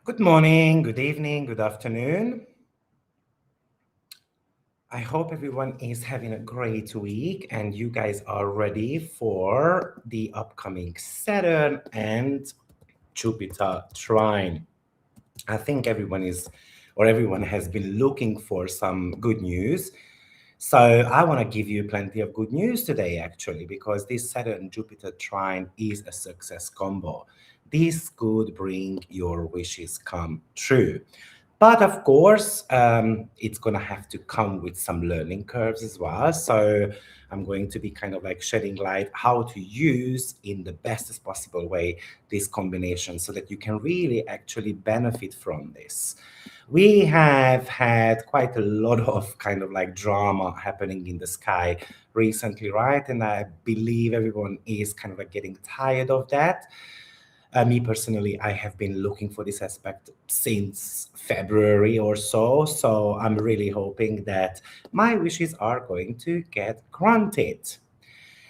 Good morning, good evening, good afternoon. I hope everyone is having a great week and you guys are ready for the upcoming Saturn and Jupiter trine. I think everyone has been looking for some good news. So I want to give you plenty of good news today, actually, because this Saturn Jupiter trine is a success combo. This could bring your wishes come true. But of course, it's going to have to come with some learning curves as well. So I'm going to be kind of like shedding light how to use in the bestest possible way this combination so that you can really actually benefit from this. We have had quite a lot of kind of like drama happening in the sky recently, right? And I believe everyone is kind of like getting tired of that. Me personally, I have been looking for this aspect since February or so. So I'm really hoping that my wishes are going to get granted.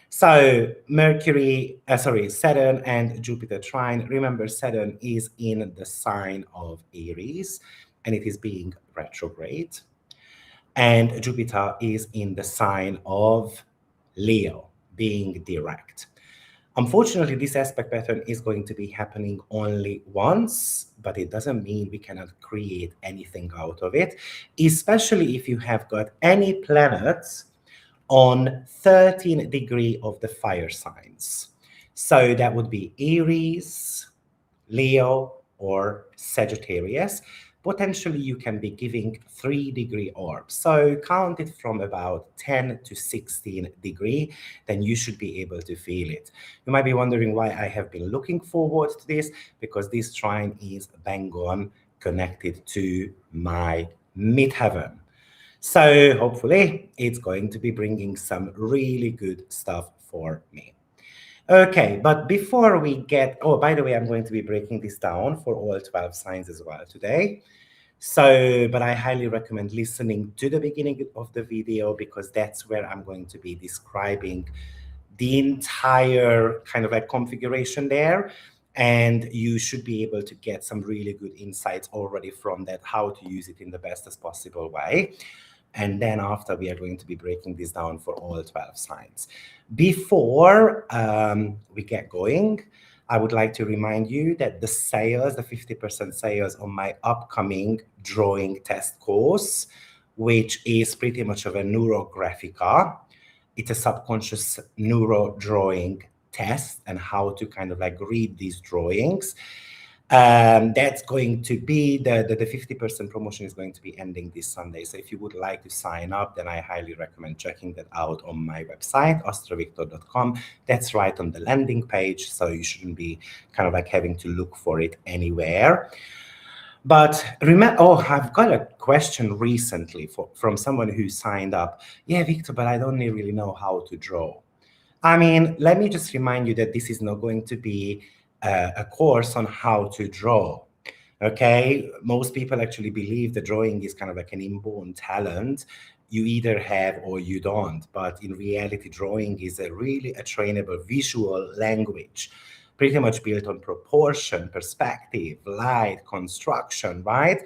So Saturn and Jupiter trine. Remember, Saturn is in the sign of Aries and it is being retrograde. And Jupiter is in the sign of Leo, being direct. Unfortunately, this aspect pattern is going to be happening only once, but it doesn't mean we cannot create anything out of it, especially if you have got any planets on 13 degree of the fire signs. So that would be Aries, Leo, or Sagittarius. Potentially you can be giving 3-degree orbs. So count it from about 10 to 16 degree, then you should be able to feel it. You might be wondering why I have been looking forward to this, because this trine is bang on connected to my midheaven. So hopefully it's going to be bringing some really good stuff for me. Okay, but before we get, oh, by the way, I'm going to be breaking this down for all 12 signs as well today. So, but I highly recommend listening to the beginning of the video because that's where I'm going to be describing the entire kind of like configuration there. And you should be able to get some really good insights already from that, how to use it in the bestest possible way. And then after, we are going to be breaking this down for all 12 signs. Before we get going, I would like to remind you that the sales, the 50% sales on my upcoming drawing test course, which is pretty much of a neurographica. It's a subconscious neuro drawing test and how to kind of like read these drawings. That's going to be the 50% promotion is going to be ending this Sunday. So if you would like to sign up, then I highly recommend checking that out on my website, AstroViktor.com. That's right on the landing page. So you shouldn't be kind of like having to look for it anywhere. But remember, oh, I've got a question recently from someone who signed up. Yeah, Victor, but I don't really know how to draw. I mean, let me just remind you that this is not going to be a course on how to draw. Okay, most people actually believe that drawing is kind of like an inborn talent. You either have or you don't. But in reality, drawing is really a trainable visual language, pretty much built on proportion, perspective, light, construction, right?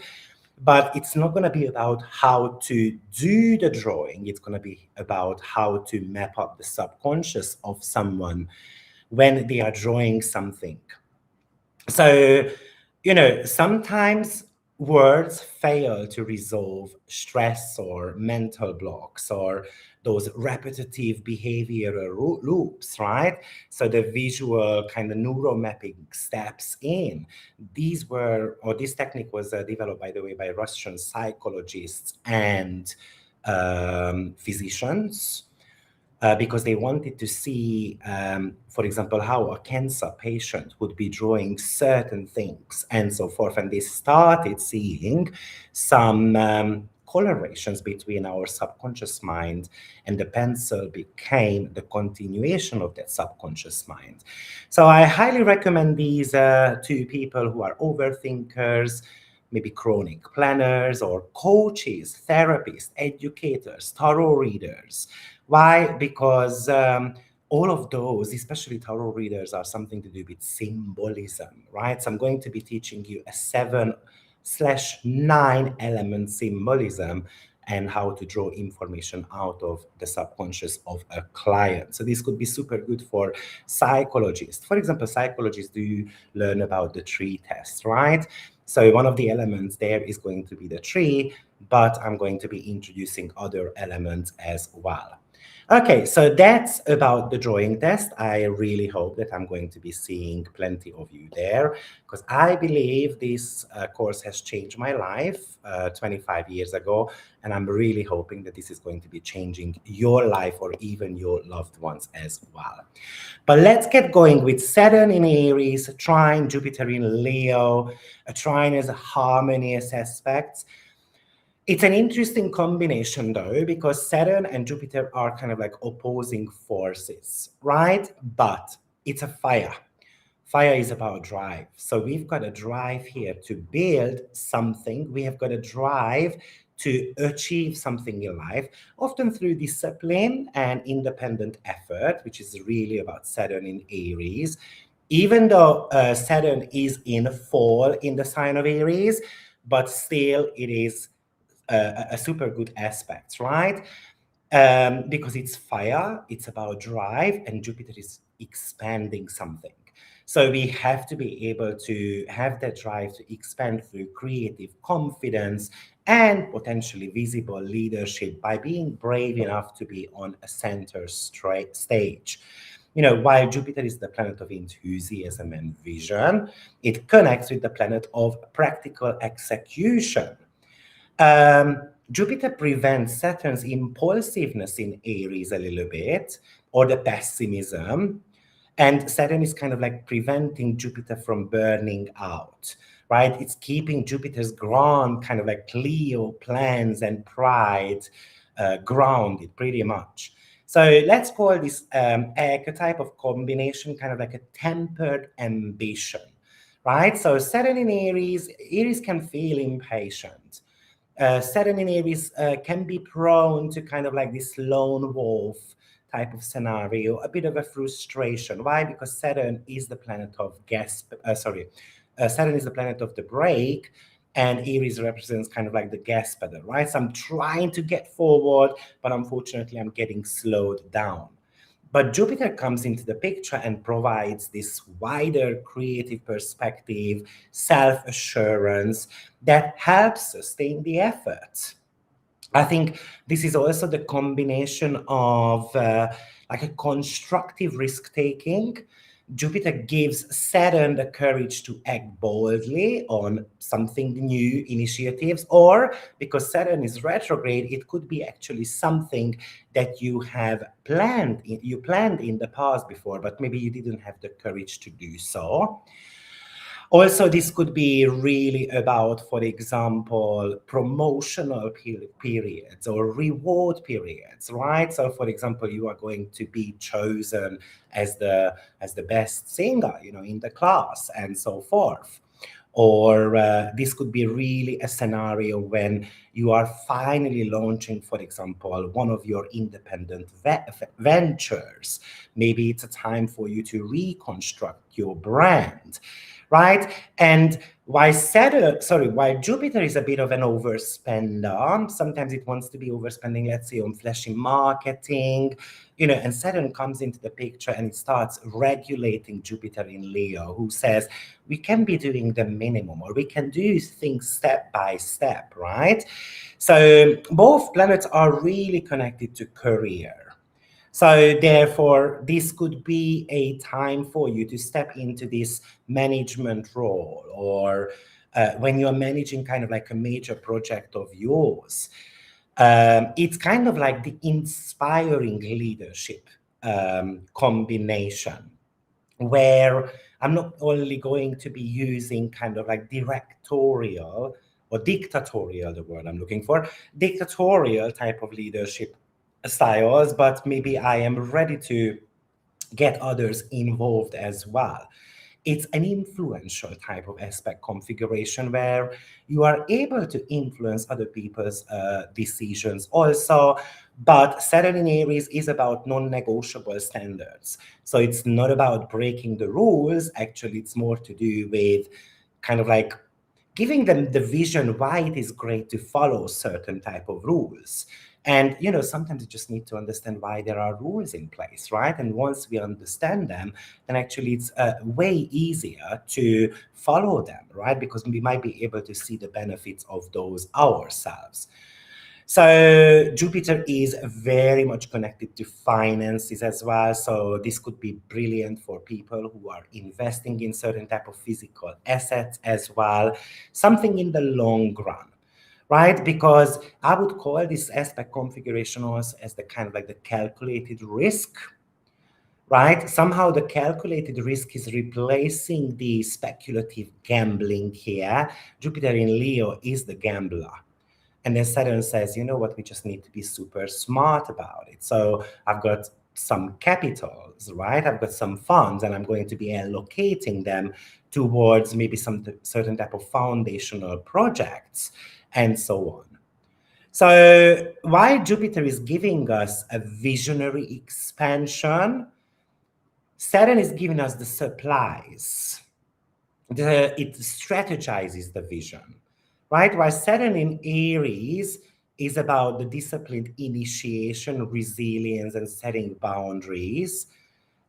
But it's not going to be about how to do the drawing. It's going to be about how to map up the subconscious of someone when they are drawing something. So, sometimes words fail to resolve stress or mental blocks or those repetitive behavioral loops, right? So the visual kind of neuromapping steps in. This technique was developed, by the way, by Russian psychologists and physicians because they wanted to see, for example, how a cancer patient would be drawing certain things and so forth. And they started seeing some correlations between our subconscious mind, and the pencil became the continuation of that subconscious mind. So I highly recommend these to people who are overthinkers, maybe chronic planners or coaches, therapists, educators, tarot readers. Why? Because all of those, especially tarot readers, are something to do with symbolism, right? So I'm going to be teaching you a 7/9 element symbolism and how to draw information out of the subconscious of a client. So this could be super good for psychologists. For example, psychologists do learn about the tree test, right? So one of the elements there is going to be the tree, but I'm going to be introducing other elements as well. Okay, so that's about the drawing test. I really hope that I'm going to be seeing plenty of you there, because I believe this course has changed my life 25 years ago, and I'm really hoping that this is going to be changing your life or even your loved ones as well. But let's get going with Saturn in Aries, Trine, Jupiter in Leo. A Trine is a harmonious aspect. It's an interesting combination, though, because Saturn and Jupiter are kind of like opposing forces, right? But it's a fire. Fire is about drive. So we've got a drive here to build something. We have got a drive to achieve something in life, often through discipline and independent effort, which is really about Saturn in Aries. Even though Saturn is in fall in the sign of Aries, but still it is a super good aspect, right? Because it's fire, it's about drive, and Jupiter is expanding something. So we have to be able to have that drive to expand through creative confidence and potentially visible leadership by being brave enough to be on a center stage. You know, while Jupiter is the planet of enthusiasm and vision, it connects with the planet of practical execution. Jupiter prevents Saturn's impulsiveness in Aries a little bit, or the pessimism. And Saturn is kind of like preventing Jupiter from burning out, right? It's keeping Jupiter's grand, kind of like Leo plans and pride grounded pretty much. So let's call this archetype of combination kind of like a tempered ambition, right? So Saturn in Aries, Aries can feel impatient. Saturn in Aries can be prone to kind of like this lone wolf type of scenario, a bit of a frustration. Why? Because Saturn is the planet of Saturn is the planet of the brake, and Aries represents kind of like the gas pedal, right? So I'm trying to get forward, but unfortunately I'm getting slowed down. But Jupiter comes into the picture and provides this wider creative perspective, self-assurance that helps sustain the effort. I think this is also the combination of like a constructive risk taking. Jupiter gives Saturn the courage to act boldly on something new, initiatives, or because Saturn is retrograde, it could be actually something that you have planned, you planned in the past before, but maybe you didn't have the courage to do so. Also, this could be really about, for example, promotional periods or reward periods, right? So, for example, you are going to be chosen as the best singer, you know, in the class, and so forth. Or this could be really a scenario when you are finally launching, for example, one of your independent ventures. Maybe it's a time for you to reconstruct your brand, right? And while Jupiter is a bit of an overspender, sometimes it wants to be overspending, let's say, on flashy marketing, you know, and Saturn comes into the picture and it starts regulating Jupiter in Leo, who says we can be doing the minimum, or we can do things step by step, right? So both planets are really connected to career. So therefore, this could be a time for you to step into this management role, or when you're managing kind of like a major project of yours. It's kind of like the inspiring leadership combination, where I'm not only going to be using kind of like directorial or dictatorial, the word I'm looking for, dictatorial type of leadership styles, but maybe I am ready to get others involved as well. It's an influential type of aspect configuration where you are able to influence other people's decisions also. But Saturn in Aries is about non-negotiable standards. So it's not about breaking the rules. Actually, it's more to do with kind of like giving them the vision why it is great to follow certain type of rules. And sometimes you just need to understand why there are rules in place, right? And once we understand them, then actually it's way easier to follow them, right? Because we might be able to see the benefits of those ourselves. So Jupiter is very much connected to finances as well. So this could be brilliant for people who are investing in certain type of physical assets as well, something in the long run, right? Because I would call this aspect configuration also as the kind of like the calculated risk, right? Somehow the calculated risk is replacing the speculative gambling here. Jupiter in Leo is the gambler. And then Saturn says, you know what, we just need to be super smart about it. So I've got some capitals, right? I've got some funds, and I'm going to be allocating them towards maybe some certain type of foundational projects and so on. So while Jupiter is giving us a visionary expansion, Saturn is giving us the supplies. It strategizes the vision, right? While Saturn in Aries is about the disciplined initiation, resilience, and setting boundaries,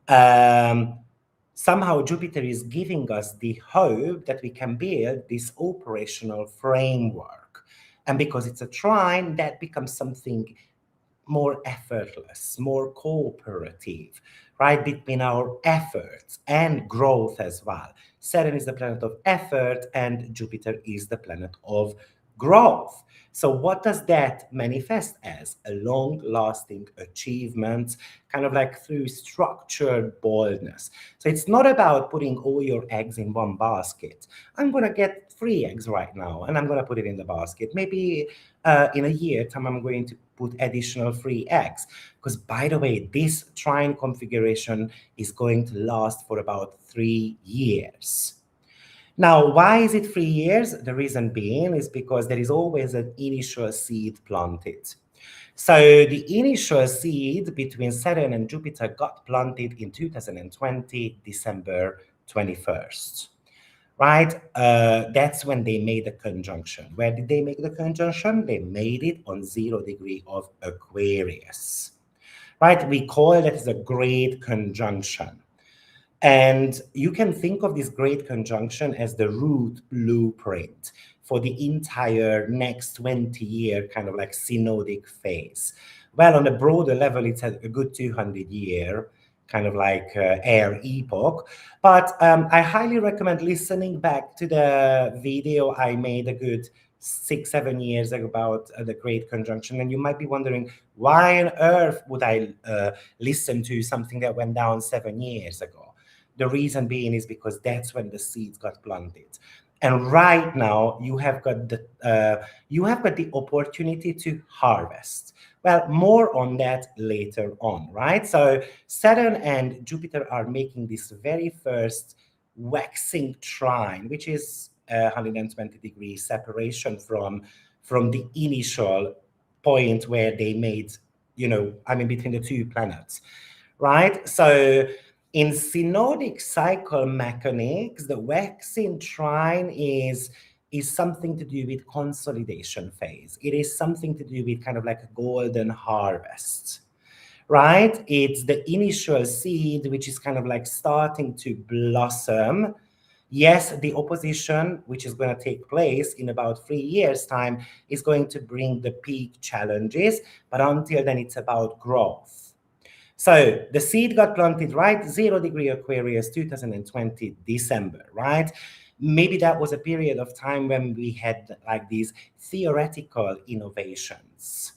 somehow Jupiter is giving us the hope that we can build this operational framework. And because it's a trine, that becomes something more effortless, more cooperative, right, between our efforts and growth as well. Saturn is the planet of effort, and Jupiter is the planet of growth. So what does that manifest as? A long-lasting achievement, kind of like through structured boldness. So it's not about putting all your eggs in one basket. I'm going to get 3 eggs right now, and I'm going to put it in the basket. Maybe in a year time, I'm going to put additional 3 eggs. Because by the way, this trine configuration is going to last for about 3 years. Now, why is it 3 years? The reason being is because there is always an initial seed planted. So the initial seed between Saturn and Jupiter got planted in 2020, December 21st. Right? That's when they made the conjunction. Where did they make the conjunction? They made it on 0 degree of Aquarius. Right? We call it as a great conjunction. And you can think of this great conjunction as the root blueprint for the entire next 20-year kind of like synodic phase. Well, on a broader level, it's a good 200-year kind of like air epoch. But I highly recommend listening back to the video I made a good 6-7 years ago about the Great Conjunction. And you might be wondering, why on earth would I listen to something that went down 7 years ago? The reason being is because that's when the seeds got planted. And right now you have got the opportunity to harvest. Well, more on that later on, right? So Saturn and Jupiter are making this very first waxing trine, which is 120 degree separation from the initial point where they made, between the 2 planets, right? So in synodic cycle mechanics, the waxing trine is something to do with consolidation phase. It is something to do with kind of like a golden harvest, right? It's the initial seed, which is kind of like starting to blossom. Yes, the opposition, which is going to take place in about 3 years' time, is going to bring the peak challenges, but until then, it's about growth. So the seed got planted, right? 0 degree Aquarius, 2020, December, right? Maybe that was a period of time when we had like these theoretical innovations,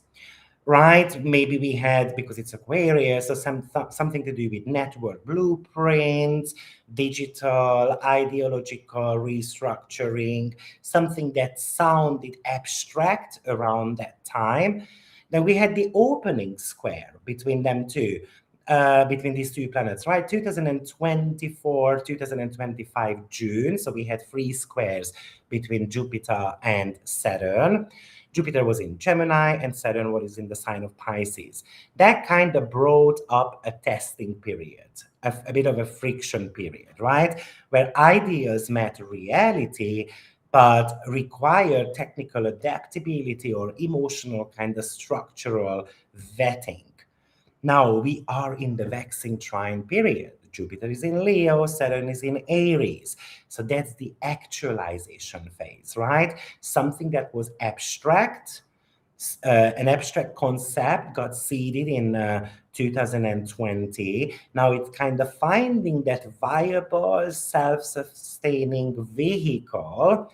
right? Maybe we had, because it's Aquarius, so something to do with network blueprints, digital, ideological restructuring, something that sounded abstract around that time. Then we had the opening square between them two. between these two planets, right? 2024, 2025 June. So we had 3 squares between Jupiter and Saturn. Jupiter was in Gemini and Saturn was in the sign of Pisces. That kind of brought up a testing period, a bit of a friction period, right? Where ideas met reality, but require technical adaptability or emotional kind of structural vetting. Now we are in the waxing trine period. Jupiter is in Leo, Saturn is in Aries. So that's the actualization phase, right? Something that was abstract, an abstract concept got seeded in 2020. Now it's kind of finding that viable, self-sustaining vehicle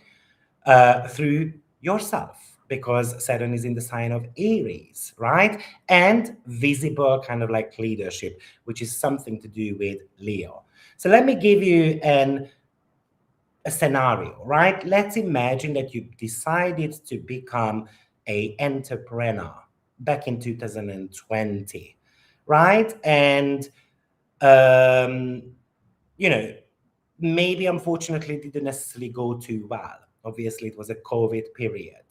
through yourself, because Saturn is in the sign of Aries, right? And visible kind of like leadership, which is something to do with Leo. So let me give you a scenario, right? Let's imagine that you decided to become an entrepreneur back in 2020, right? And um, you know, maybe unfortunately didn't necessarily go too well. Obviously, it was a COVID period.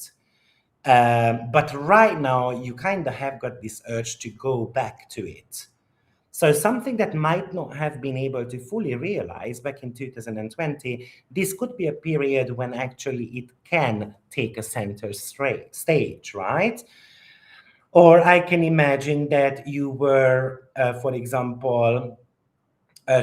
But right now, you kind of have got this urge to go back to it. So something that might not have been able to fully realize back in 2020, this could be a period when actually it can take a center stage, right? Or I can imagine that you were, for example,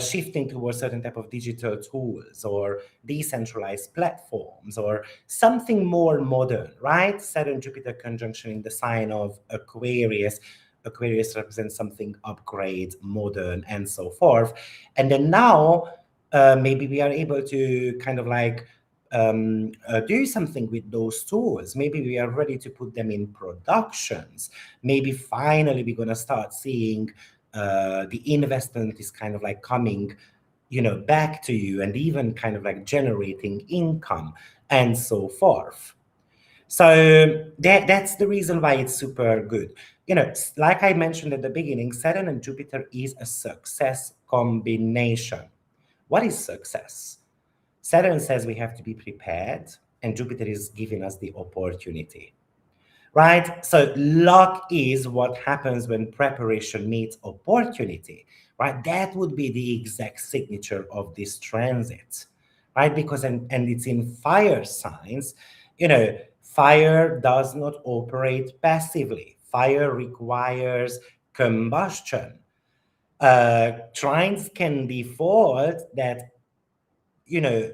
shifting towards certain type of digital tools or decentralized platforms or something more modern, right? Saturn Jupiter conjunction in the sign of Aquarius. Aquarius represents something upgrade, modern, and so forth. And then now, maybe we are able to kind of like do something with those tools. Maybe we are ready to put them in productions. Maybe finally we're going to start seeing the investment is kind of like coming, back to you and even kind of like generating income and so forth. So that's the reason why it's super good. Like I mentioned at the beginning, Saturn and Jupiter is a success combination. What is success? Saturn says we have to be prepared, and Jupiter is giving us the opportunity. Right? So luck is what happens when preparation meets opportunity, right? That would be the exact signature of this transit, right? Because, and it's in fire signs, fire does not operate passively. Fire requires combustion. Trines can default that, you know,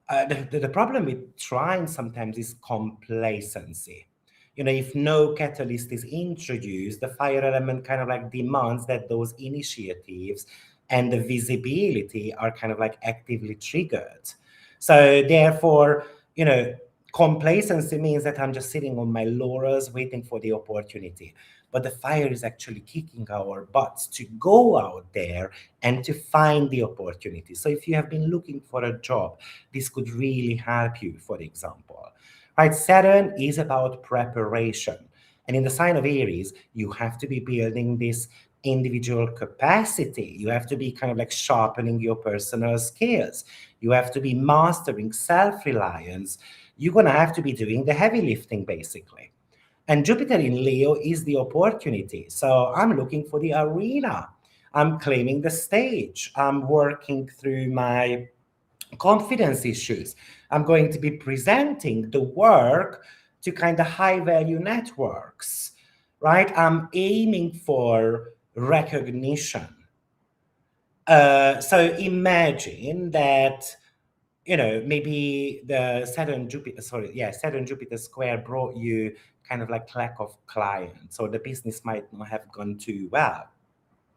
the problem with trying sometimes is complacency. If no catalyst is introduced, the fire element kind of like demands that those initiatives and the visibility are kind of like actively triggered. So therefore, you know, complacency means that I'm just sitting on my laurels waiting for the opportunity. But the fire is actually kicking our butts to go out there and to find the opportunity. So if you have been looking for a job, this could really help you, for example. Right? Saturn is about preparation. And in the sign of Aries, you have to be building this individual capacity. You have to be kind of like sharpening your personal skills. You have to be mastering self-reliance. You're going to have to be doing the heavy lifting, basically. And Jupiter in Leo is the opportunity. So I'm looking for the arena. I'm claiming the stage. I'm working through my confidence issues. I'm going to be presenting the work to kind of high value networks, right? I'm aiming for recognition. So imagine that, maybe the Saturn Jupiter square brought you kind of like lack of clients, or the business might not have gone too well.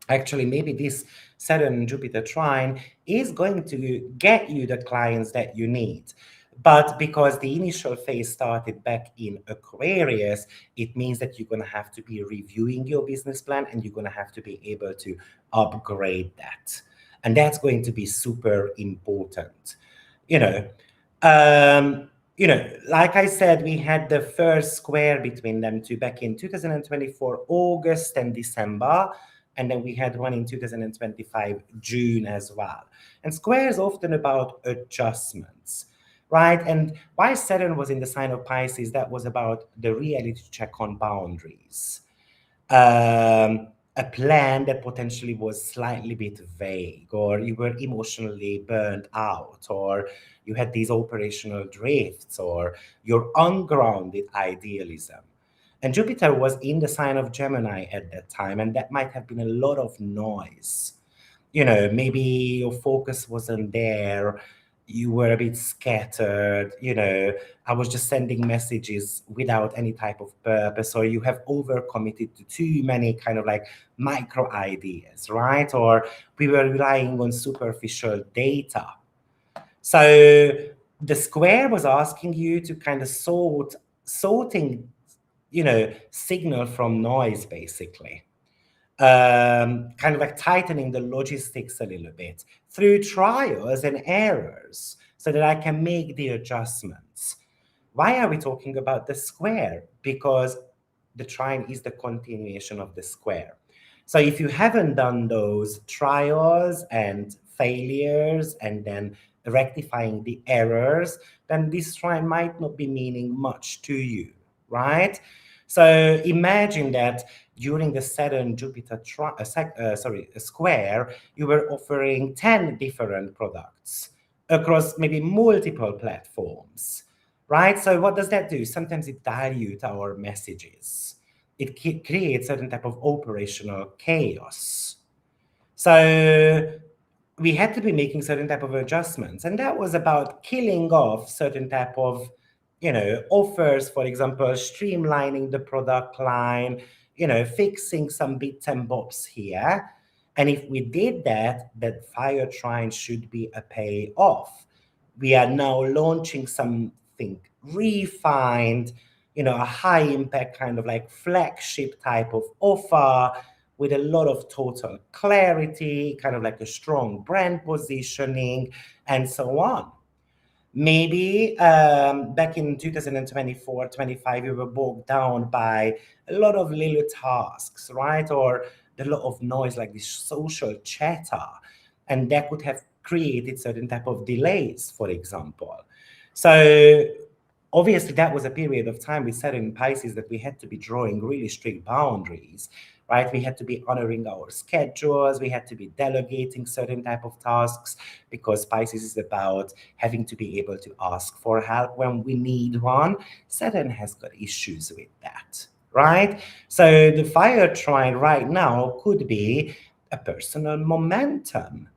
Actually, maybe this Saturn Jupiter trine is going to get you the clients that you need. But because the initial phase started back in Aquarius, it means that you're going to have to be reviewing your business plan, and you're going to have to be able to upgrade that. And that's going to be super important. You know, like I said, we had the first square between them two back in 2024, August and December. and then we had one in 2025 June as well. And square is often about adjustments, right? And why Saturn was in the sign of Pisces, that was about the reality check on boundaries. A plan that potentially was slightly bit vague, or you were emotionally burnt out, or you had these operational drifts, or your ungrounded idealism. And Jupiter was in the sign of Gemini at that time, and that might have been a lot of noise. Maybe your focus wasn't there, you were a bit scattered, I was just sending messages without any type of purpose, or you have overcommitted to too many kind of like micro ideas, right? Or we were relying on superficial data. So the square was asking you to kind of sorting, signal from noise, basically. Kind of like tightening the logistics a little bit through trials and errors so that I can make the adjustments. Why are we talking about the square? Because the trine is the continuation of the square. So if you haven't done those trials and failures and then rectifying the errors, then this trine might not be meaning much to you, right? So imagine that during the Saturn Jupiter square, you were offering 10 different products across maybe multiple platforms, right? So what does that do? Sometimes it dilutes our messages. It creates certain type of operational chaos. So we had to be making certain type of adjustments, and that was about killing off certain type of offers, for example, streamlining the product line, fixing some bits and bobs here. And if we did that, that fire trine should be a payoff. We are now launching something refined, a high impact kind of like flagship type of offer with a lot of total clarity, kind of like a strong brand positioning, and so on. Maybe back in 2024, 25, we were bogged down by a lot of little tasks, right? Or a lot of noise, like this social chatter. And that could have created certain type of delays, for example. So obviously that was a period of time with Saturn in Pisces that we had to be drawing really strict boundaries, right? We had to be honoring our schedules, we had to be delegating certain type of tasks, because Pisces is about having to be able to ask for help when we need one. Saturn has got issues with that, right? So the fire trine right now could be a personal momentum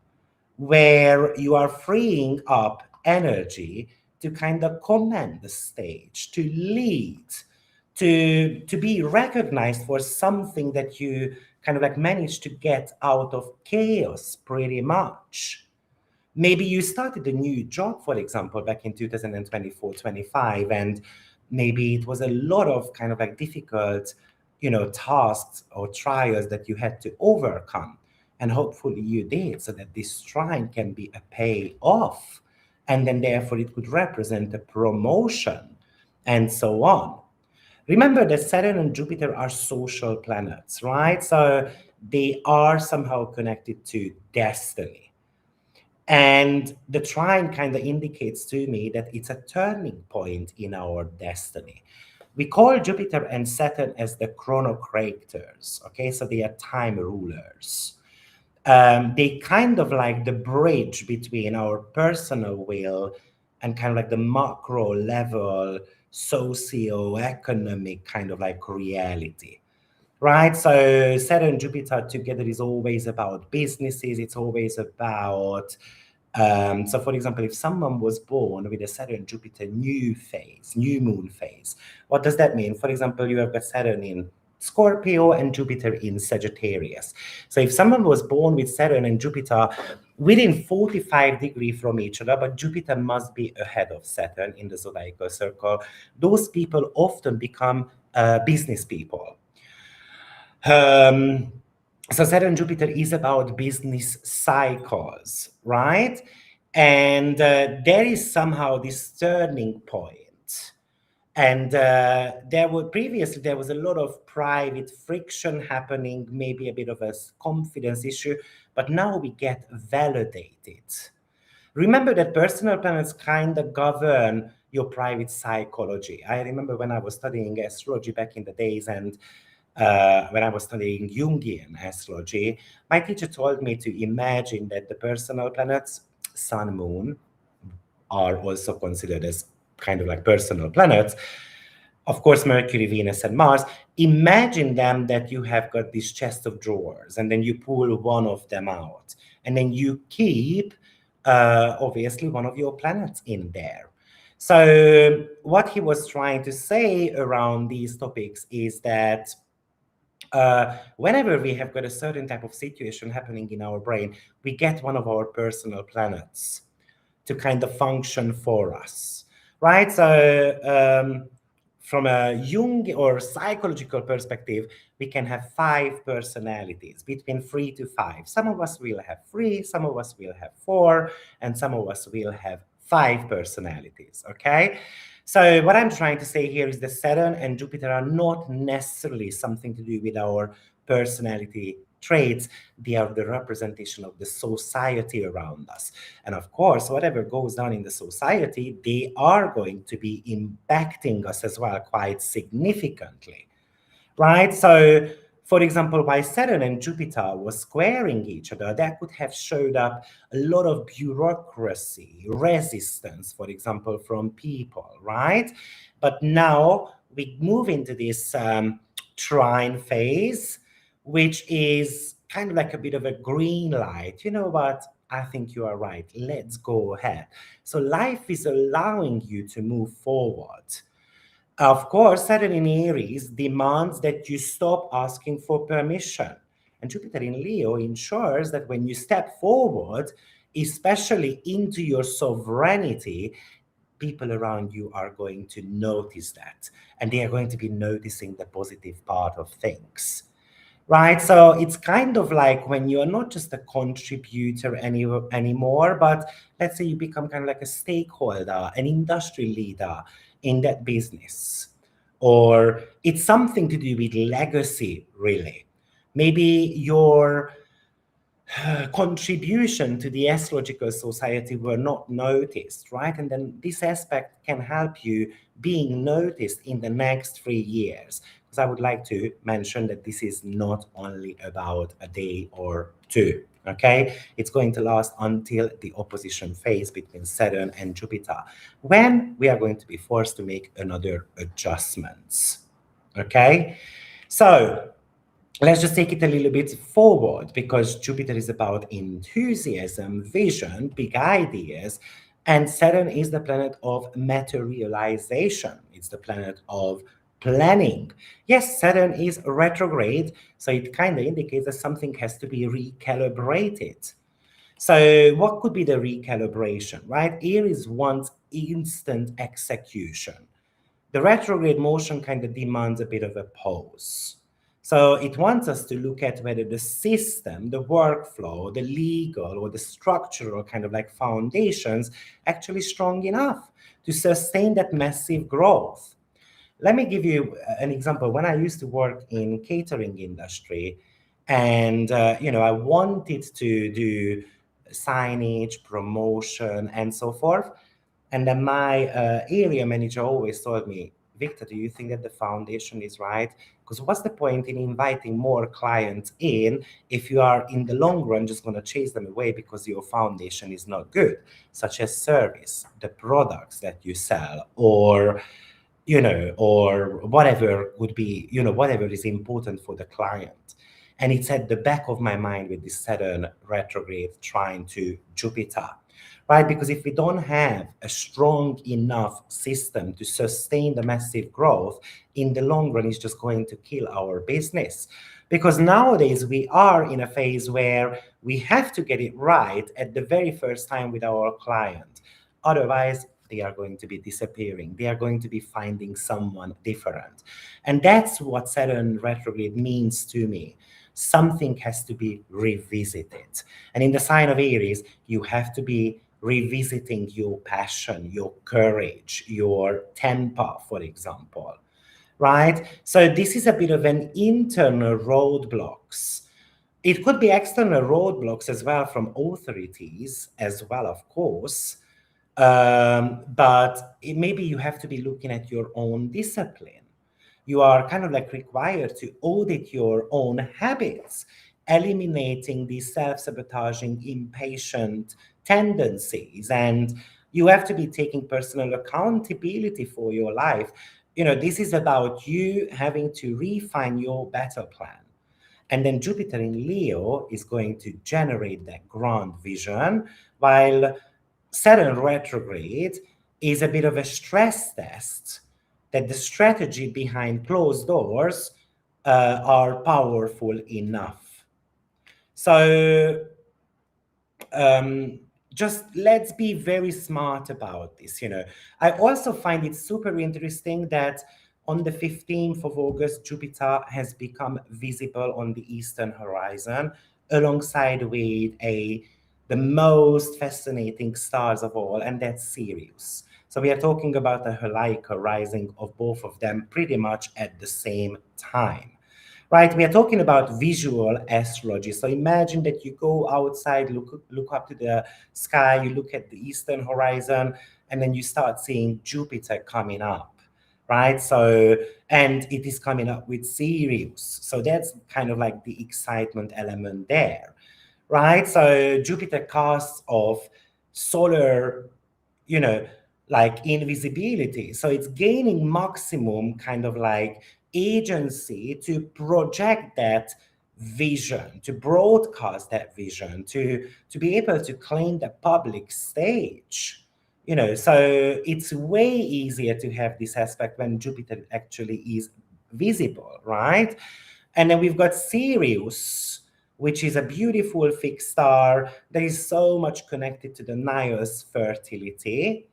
where you are freeing up energy to kind of command the stage, to lead, to be recognized for something that you kind of like managed to get out of chaos pretty much. Maybe you started a new job, for example, back in 2024, 25, and maybe it was a lot of kind of like difficult, tasks or trials that you had to overcome. And hopefully you did, so that this trine can be a payoff. And then therefore it could represent a promotion and so on. Remember that Saturn and Jupiter are social planets, right? So they are somehow connected to destiny. And the trine kind of indicates to me that it's a turning point in our destiny. We call Jupiter and Saturn as the chronocrators, okay? So they are time rulers. They kind of like the bridge between our personal will and kind of like the macro level socio-economic kind of like reality, right? So Saturn and Jupiter together is always about businesses. It's always about, so for example, if someone was born with a Saturn Jupiter new phase, new moon phase, what does that mean? For example, you have got Saturn in Scorpio and Jupiter in Sagittarius. So if someone was born with Saturn and Jupiter within 45 degrees from each other, but Jupiter must be ahead of Saturn in the zodiacal circle, those people often become business people. So Saturn Jupiter is about business cycles, right? And there is somehow this turning point. And previously there was a lot of private friction happening, maybe a bit of a confidence issue, but now we get validated. Remember that personal planets kind of govern your private psychology. I remember when I was studying astrology back in the days, and when I was studying Jungian astrology, my teacher told me to imagine that the personal planets, Sun, Moon, are also considered as kind of like personal planets. Of course, Mercury, Venus, and Mars. Imagine them that you have got this chest of drawers, and then you pull one of them out, and then you keep, obviously, one of your planets in there. So, what he was trying to say around these topics is that whenever we have got a certain type of situation happening in our brain, we get one of our personal planets to kind of function for us, right? So from a Jung or psychological perspective, we can have 5 personalities, between 3 to 5. Some of us will have 3, some of us will have 4, and some of us will have 5 personalities, okay? So what I'm trying to say here is that Saturn and Jupiter are not necessarily something to do with our personality traits. They are the representation of the society around us. And of course, whatever goes on in the society, they are going to be impacting us as well quite significantly, right? So, for example, while Saturn and Jupiter were squaring each other, that could have showed up a lot of bureaucracy, resistance, for example, from people, right? But now we move into this trine phase, which is kind of like a bit of a green light. You know what? I think you are right. Let's go ahead. So life is allowing you to move forward. Of course, Saturn in Aries demands that you stop asking for permission. And Jupiter in Leo ensures that when you step forward, especially into your sovereignty, people around you are going to notice that. And they are going to be noticing the positive part of things. Right? So it's kind of like when you are not just a contributor anymore, but let's say you become kind of like a stakeholder, an industry leader in that business. Or it's something to do with legacy, really. Maybe your contribution to the astrological society were not noticed, right? And then this aspect can help you being noticed in the next 3 years. Because I would like to mention that this is not only about a day or two, okay? It's going to last until the opposition phase between Saturn and Jupiter, when we are going to be forced to make another adjustments, okay? So let's just take it a little bit forward, because Jupiter is about enthusiasm, vision, big ideas, and Saturn is the planet of materialization. It's the planet of planning. Yes, Saturn is retrograde, so it kind of indicates that something has to be recalibrated. So what could be the recalibration, right? Aries wants instant execution. The retrograde motion kind of demands a bit of a pause. So it wants us to look at whether the system, the workflow, the legal or the structural kind of like foundations actually strong enough to sustain that massive growth. Let me give you an example. When I used to work in catering industry, and I wanted to do signage, promotion, and so forth. And then my area manager always told me, Victor, do you think that the foundation is right? Because what's the point in inviting more clients in if you are in the long run just going to chase them away because your foundation is not good, such as service, the products that you sell, or or whatever would be, whatever is important for the client. And it's at the back of my mind with this Saturn retrograde trine to Jupiter, right? Because if we don't have a strong enough system to sustain the massive growth, in the long run, it's just going to kill our business. Because nowadays we are in a phase where we have to get it right at the very first time with our client. Otherwise, they are going to be disappearing. They are going to be finding someone different. And that's what Saturn retrograde means to me. Something has to be revisited. And in the sign of Aries, you have to be revisiting your passion, your courage, your temper, for example, right? So this is a bit of an internal roadblocks. It could be external roadblocks as well from authorities as well, of course. But maybe you have to be looking at your own discipline. You are kind of like required to audit your own habits, eliminating these self-sabotaging, impatient tendencies. And you have to be taking personal accountability for your life. This is about you having to refine your battle plan. And then Jupiter in Leo is going to generate that grand vision, while Saturn retrograde is a bit of a stress test that the strategy behind closed doors are powerful enough. So um, just let's be very smart about this. I also find it super interesting that on the 15th of August, Jupiter has become visible on the eastern horizon alongside with the most fascinating stars of all, and that's Sirius. So we are talking about a Helicity rising of both of them pretty much at the same time. Right, we are talking about visual astrology. So imagine that you go outside, look up to the sky, you look at the eastern horizon, and then you start seeing Jupiter coming up, right? So, and it is coming up with Sirius. So that's kind of like the excitement element there, right? So Jupiter casts off solar, you know, like invisibility. So it's gaining maximum kind of like agency to project that vision, to broadcast that vision, to be able to claim the public stage. So it's way easier to have this aspect when Jupiter actually is visible, right? And then we've got Sirius, which is a beautiful fixed star that is so much connected to the Nile's fertility.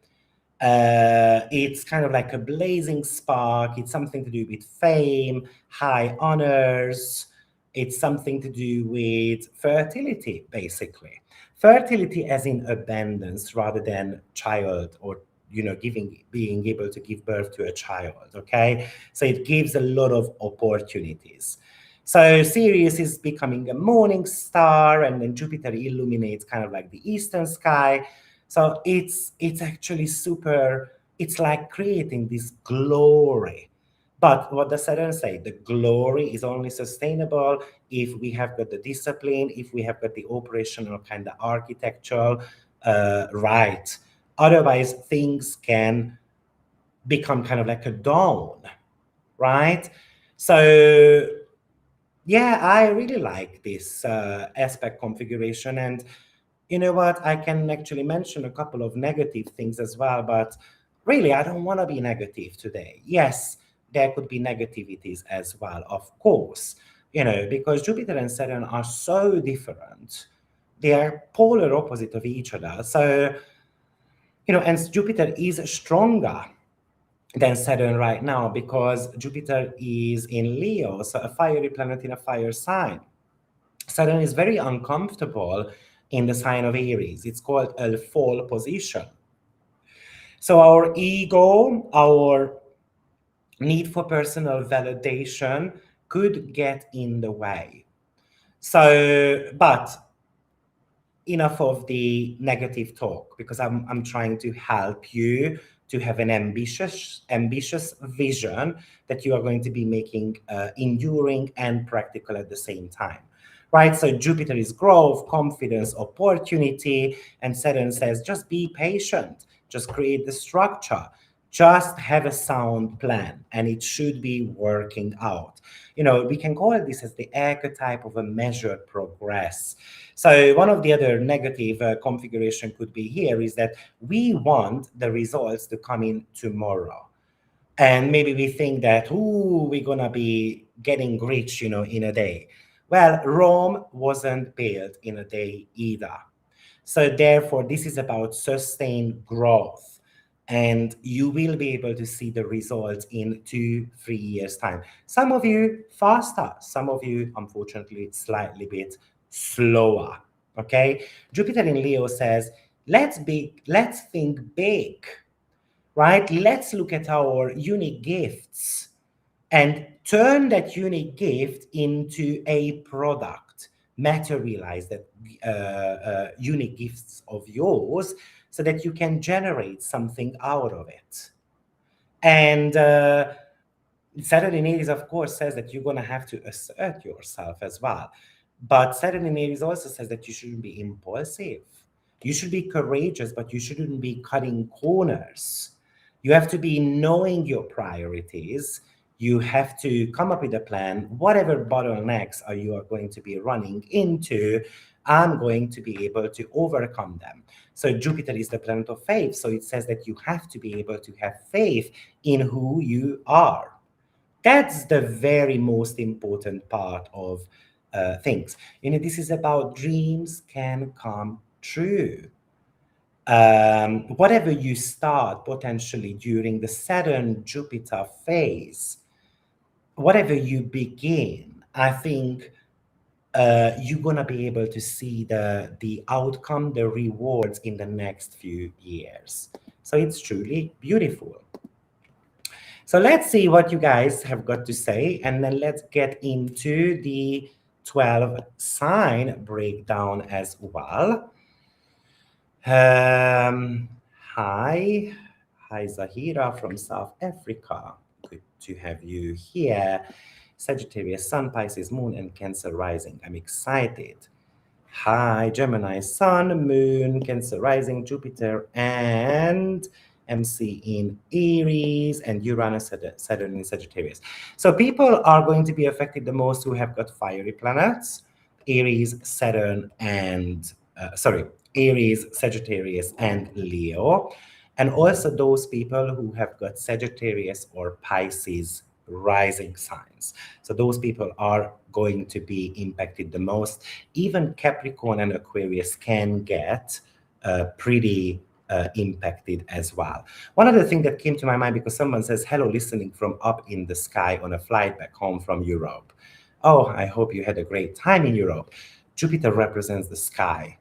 It's kind of like a blazing spark. It's something to do with fame, high honors. It's something to do with fertility, basically. Fertility as in abundance rather than child or being able to give birth to a child. Okay, so it gives a lot of opportunities. So Sirius is becoming a morning star, and then Jupiter illuminates kind of like the eastern sky. So it's actually super, it's like creating this glory. But what does Saturn say? The glory is only sustainable if we have got the discipline, if we have got the operational kind of architectural right. Otherwise, things can become kind of like a dawn, right? So yeah, I really like this aspect configuration. And you know what? I can actually mention a couple of negative things as well, but really, I don't want to be negative today. Yes, there could be negativities as well, of course, because Jupiter and Saturn are so different. They are polar opposite of each other. So, and Jupiter is stronger than Saturn right now because Jupiter is in Leo, so a fiery planet in a fire sign. Saturn is very uncomfortable in the sign of Aries. It's called a fall position. So our ego, our need for personal validation could get in the way. So, but enough of the negative talk because I'm trying to help you to have an ambitious vision that you are going to be making enduring and practical at the same time, right? So Jupiter is growth, confidence, opportunity, and Saturn says just be patient, just create the structure, just have a sound plan, and it should be working out. We can call this as the archetype of a measured progress. So one of the other negative configuration could be here is that we want the results to come in tomorrow. And maybe we think that, we're going to be getting rich, in a day. Well, Rome wasn't built in a day either. So therefore, this is about sustained growth. And you will be able to see the results in 2-3 years' time. Some of you faster, some of you, unfortunately, slightly bit slower. Okay? Jupiter in Leo says, let's think big, right? Let's look at our unique gifts and turn that unique gift into a product, materialize that unique gifts of yours so that you can generate something out of it. And Saturn in Aries, of course, says that you're going to have to assert yourself as well. But Saturn in Aries also says that you shouldn't be impulsive. You should be courageous, but you shouldn't be cutting corners. You have to be knowing your priorities. You have to come up with a plan. Whatever bottlenecks are you are going to be running into, I'm going to be able to overcome them. So Jupiter is the planet of faith. So it says that you have to be able to have faith in who you are. That's the very most important part of things. This is about dreams can come true. Whatever you start potentially during the Saturn Jupiter phase, whatever you begin, I think you're gonna be able to see the outcome, the rewards in the next few years. So it's truly beautiful. So let's see what you guys have got to say, and then let's get into the 12 sign breakdown as well. Hi. Hi, Zahira from South Africa. Good to have you here. Sagittarius, Sun, Pisces, Moon, and Cancer rising. I'm excited. Hi, Gemini, Sun, Moon, Cancer rising, Jupiter, and MC in Aries, and Uranus, Saturn in Sagittarius. So people are going to be affected the most who have got fiery planets, Aries, Saturn, and Aries, Sagittarius, and Leo. And also those people who have got Sagittarius or Pisces rising signs. So those people are going to be impacted the most. Even Capricorn and Aquarius can get pretty impacted as well. One other thing that came to my mind, because someone says, hello, listening from up in the sky on a flight back home from Europe. Oh, I hope you had a great time in Europe. Jupiter represents the sky,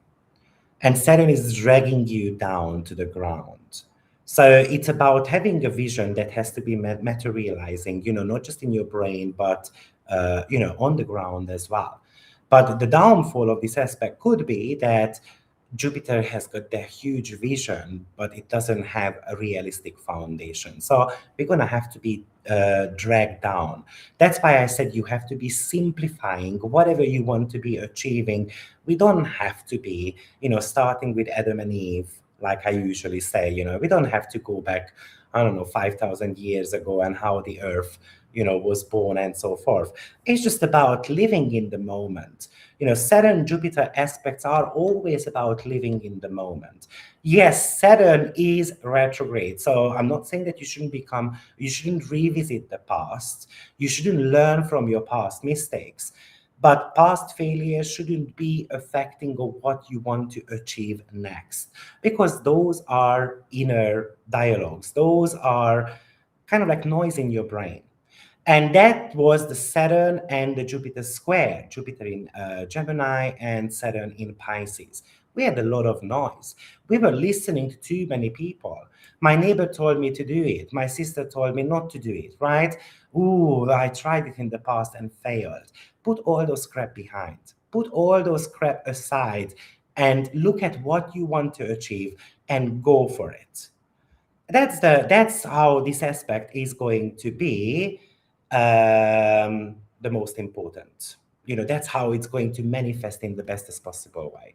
and Saturn is dragging you down to the ground. So it's about having a vision that has to be materializing, not just in your brain, but, on the ground as well. But the downfall of this aspect could be that Jupiter has got that huge vision, but it doesn't have a realistic foundation. So we're going to have to be dragged down. That's why I said you have to be simplifying whatever you want to be achieving. We don't have to be, starting with Adam and Eve, like I usually say. We don't have to go back, 5,000 years ago and how the earth, was born and so forth. It's just about living in the moment. Saturn Jupiter aspects are always about living in the moment. Yes, Saturn is retrograde. So I'm not saying that you shouldn't revisit the past. You shouldn't learn from your past mistakes. But past failures shouldn't be affecting what you want to achieve next, because those are inner dialogues. Those are kind of like noise in your brain. And that was the Saturn and the Jupiter square, Jupiter in Gemini and Saturn in Pisces. We had a lot of noise. We were listening to too many people. My neighbor told me to do it. My sister told me not to do it, right? Ooh, I tried it in the past and failed. Put all those crap behind. Put all those crap aside and look at what you want to achieve and go for it. That's how this aspect is going to be the most important. That's how it's going to manifest in the bestest possible way.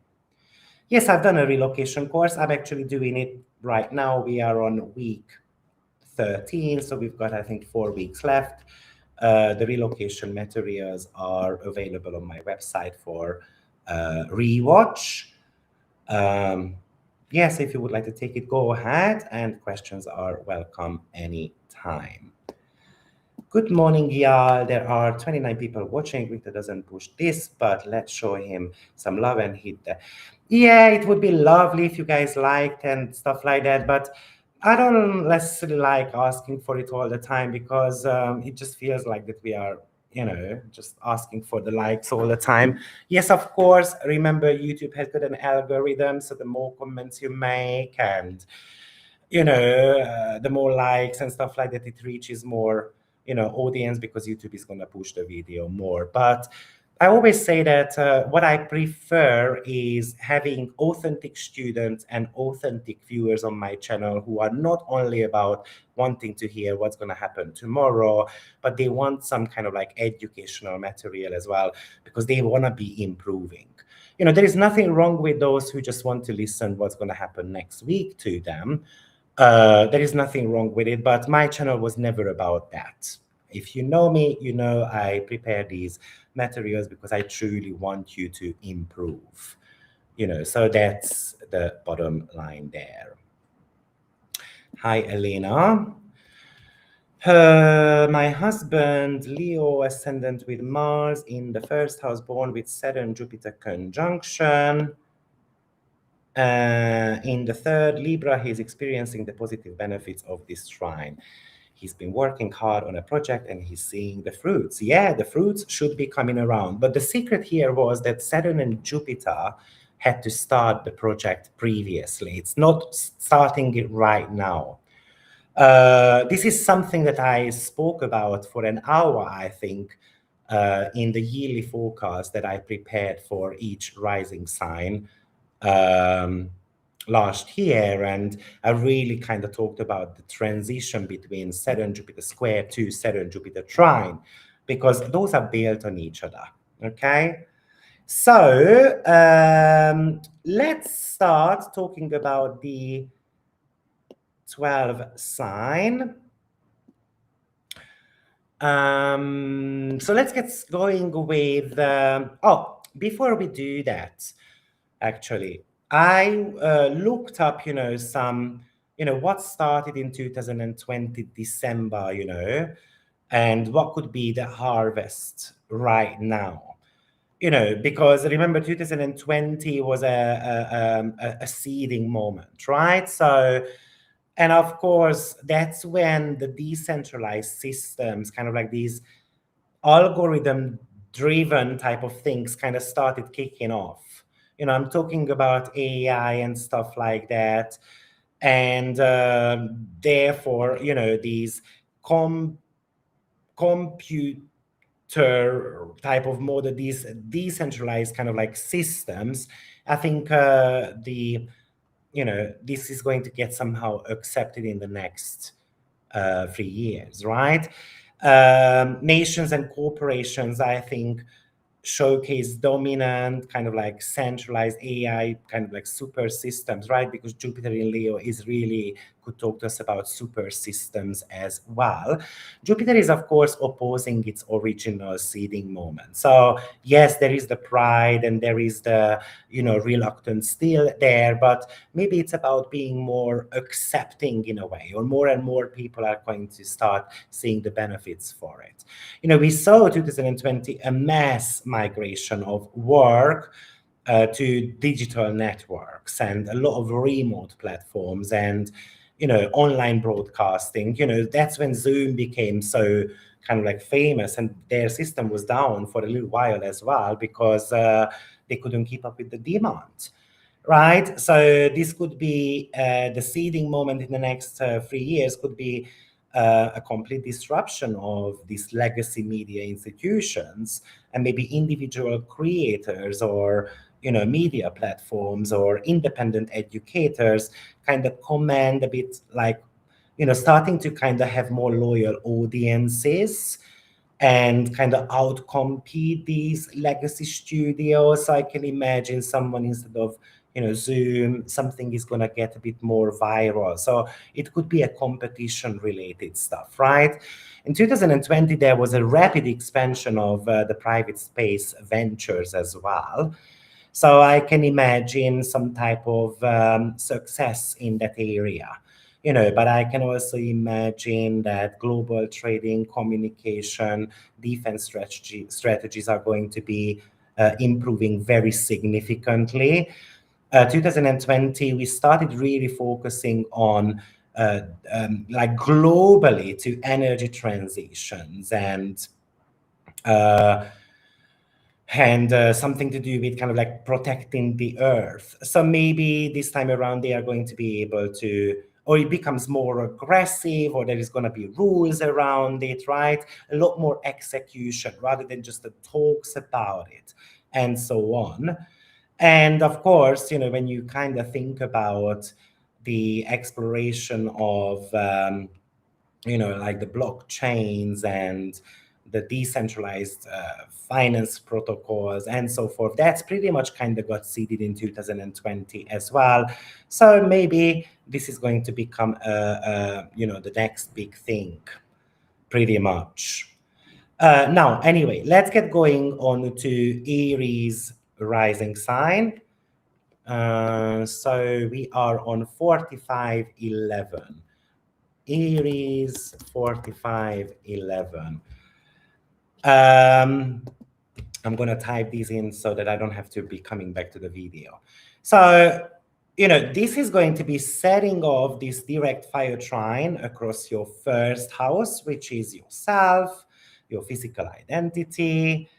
Yes, I've done a relocation course. I'm actually doing it right now. We are on week 13, so we've got, I think, 4 weeks left. The relocation materials are available on my website for rewatch. Yes, if you would like to take it, go ahead, and questions are welcome anytime. Good morning, y'all. There are 29 people watching. Victor doesn't push this, but let's show him some love and hit that. Yeah, it would be lovely if you guys liked and stuff like that, but I don't necessarily like asking for it all the time, because it just feels like that we are just asking for the likes all the time. Yes, of course, remember YouTube has got an algorithm, so the more comments you make and the more likes and stuff like that, it reaches more, audience, because YouTube is going to push the video more. But I always say that what I prefer is having authentic students and authentic viewers on my channel who are not only about wanting to hear what's going to happen tomorrow, but they want some kind of like educational material as well, because they want to be improving. There is nothing wrong with those who just want to listen what's going to happen next week to them. There is nothing wrong with it, but my channel was never about that. If you know me, I prepare these materials because I truly want you to improve. So that's the bottom line there. Hi, Elena. My husband, Leo, ascendant with Mars in the first house, born with Saturn Jupiter conjunction. In the third, Libra, he's experiencing the positive benefits of this trine. He's been working hard on a project and he's seeing the fruits. Yeah, the fruits should be coming around. But the secret here was that Saturn and Jupiter had to start the project previously. It's not starting it right now. This is something that I spoke about for an hour, I think, in the yearly forecast that I prepared for each rising sign last year. And I really kind of talked about the transition between Saturn Jupiter square to Saturn Jupiter trine, because those are built on each other. Okay. So let's start talking about the 12 sign. So let's get going with, before we do that, actually, I looked up, some, what started in 2020 December, and what could be the harvest right now. Because remember 2020 was a seeding moment, right? So, and of course, that's when the decentralized systems, kind of like these algorithm-driven type of things, kind of started kicking off. I'm talking about AI and stuff like that. And therefore, these computer type of model, these decentralized kind of like systems, I think this is going to get somehow accepted in the next 3 years, right? Nations and corporations, I think, showcase dominant kind of like centralized AI kind of like super systems, right? Because Jupiter in Leo is really could talk to us about super systems as well. Jupiter is of course opposing its original seeding moment. So yes, there is the pride and there is the reluctance still there, but maybe it's about being more accepting in a way, or more and more people are going to start seeing the benefits for it. We saw 2020 a mass migration of work to digital networks and a lot of remote platforms and online broadcasting. That's when Zoom became so kind of like famous, and their system was down for a little while as well because they couldn't keep up with the demand. Right, so this could be the seeding moment in the next 3 years could be a complete disruption of these legacy media institutions, and maybe individual creators or media platforms or independent educators kind of command a bit like starting to kind of have more loyal audiences and kind of outcompete these legacy studios. So I can imagine someone, instead of Zoom, something is going to get a bit more viral. So it could be a competition related stuff, right? In 2020, there was a rapid expansion of the private space ventures as well. So I can imagine some type of success in that area. But I can also imagine that global trading, communication, defense strategies are going to be improving very significantly. 2020, we started really focusing on like globally to energy transitions and Uh, and something to do with kind of like protecting the earth. So maybe this time around they are going to be able to, or it becomes more aggressive, or there is going to be rules around it, right? A lot more execution rather than just the talks about it and so on. And of course, when you kind of think about the exploration of like the blockchains and the decentralized finance protocols and so forth. That's pretty much kind of got seeded in 2020 as well. So maybe this is going to become the next big thing, pretty much. Now, anyway, let's get going on to Aries rising sign. So we are on 4511. Aries 4511. Um, I'm going to type these in so that I don't have to be coming back to the video. So, this is going to be setting off this direct fire trine across your first house, which is yourself, your physical identity,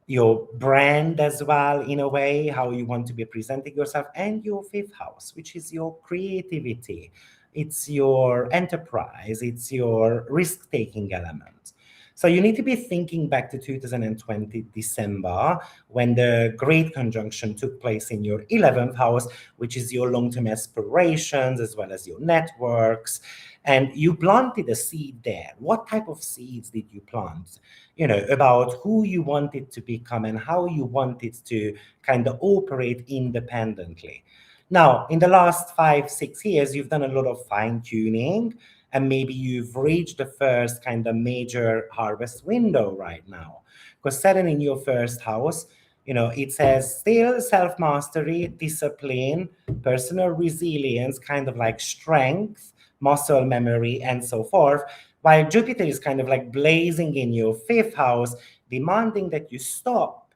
your brand as well, in a way, how you want to be presenting yourself, and your fifth house, which is your creativity. It's your enterprise, it's your risk taking element. So you need to be thinking back to 2020 December when the great conjunction took place in your 11th house, which is your long-term aspirations as well as your networks. And you planted a seed there. What type of seeds did you plant? About who you wanted to become and how you wanted to kind of operate independently. Now, in the last 5, 6 years, you've done a lot of fine tuning, and maybe you've reached the first kind of major harvest window right now. Because Saturn in your first house, it says still self mastery, discipline, personal resilience, kind of like strength, muscle memory, and so forth. While Jupiter is kind of like blazing in your fifth house, demanding that you stop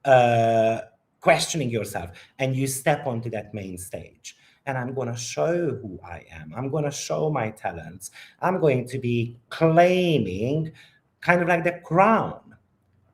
uh, questioning yourself and you step onto that main stage. And I'm going to show who I am. I'm going to show my talents. I'm going to be claiming kind of like the crown,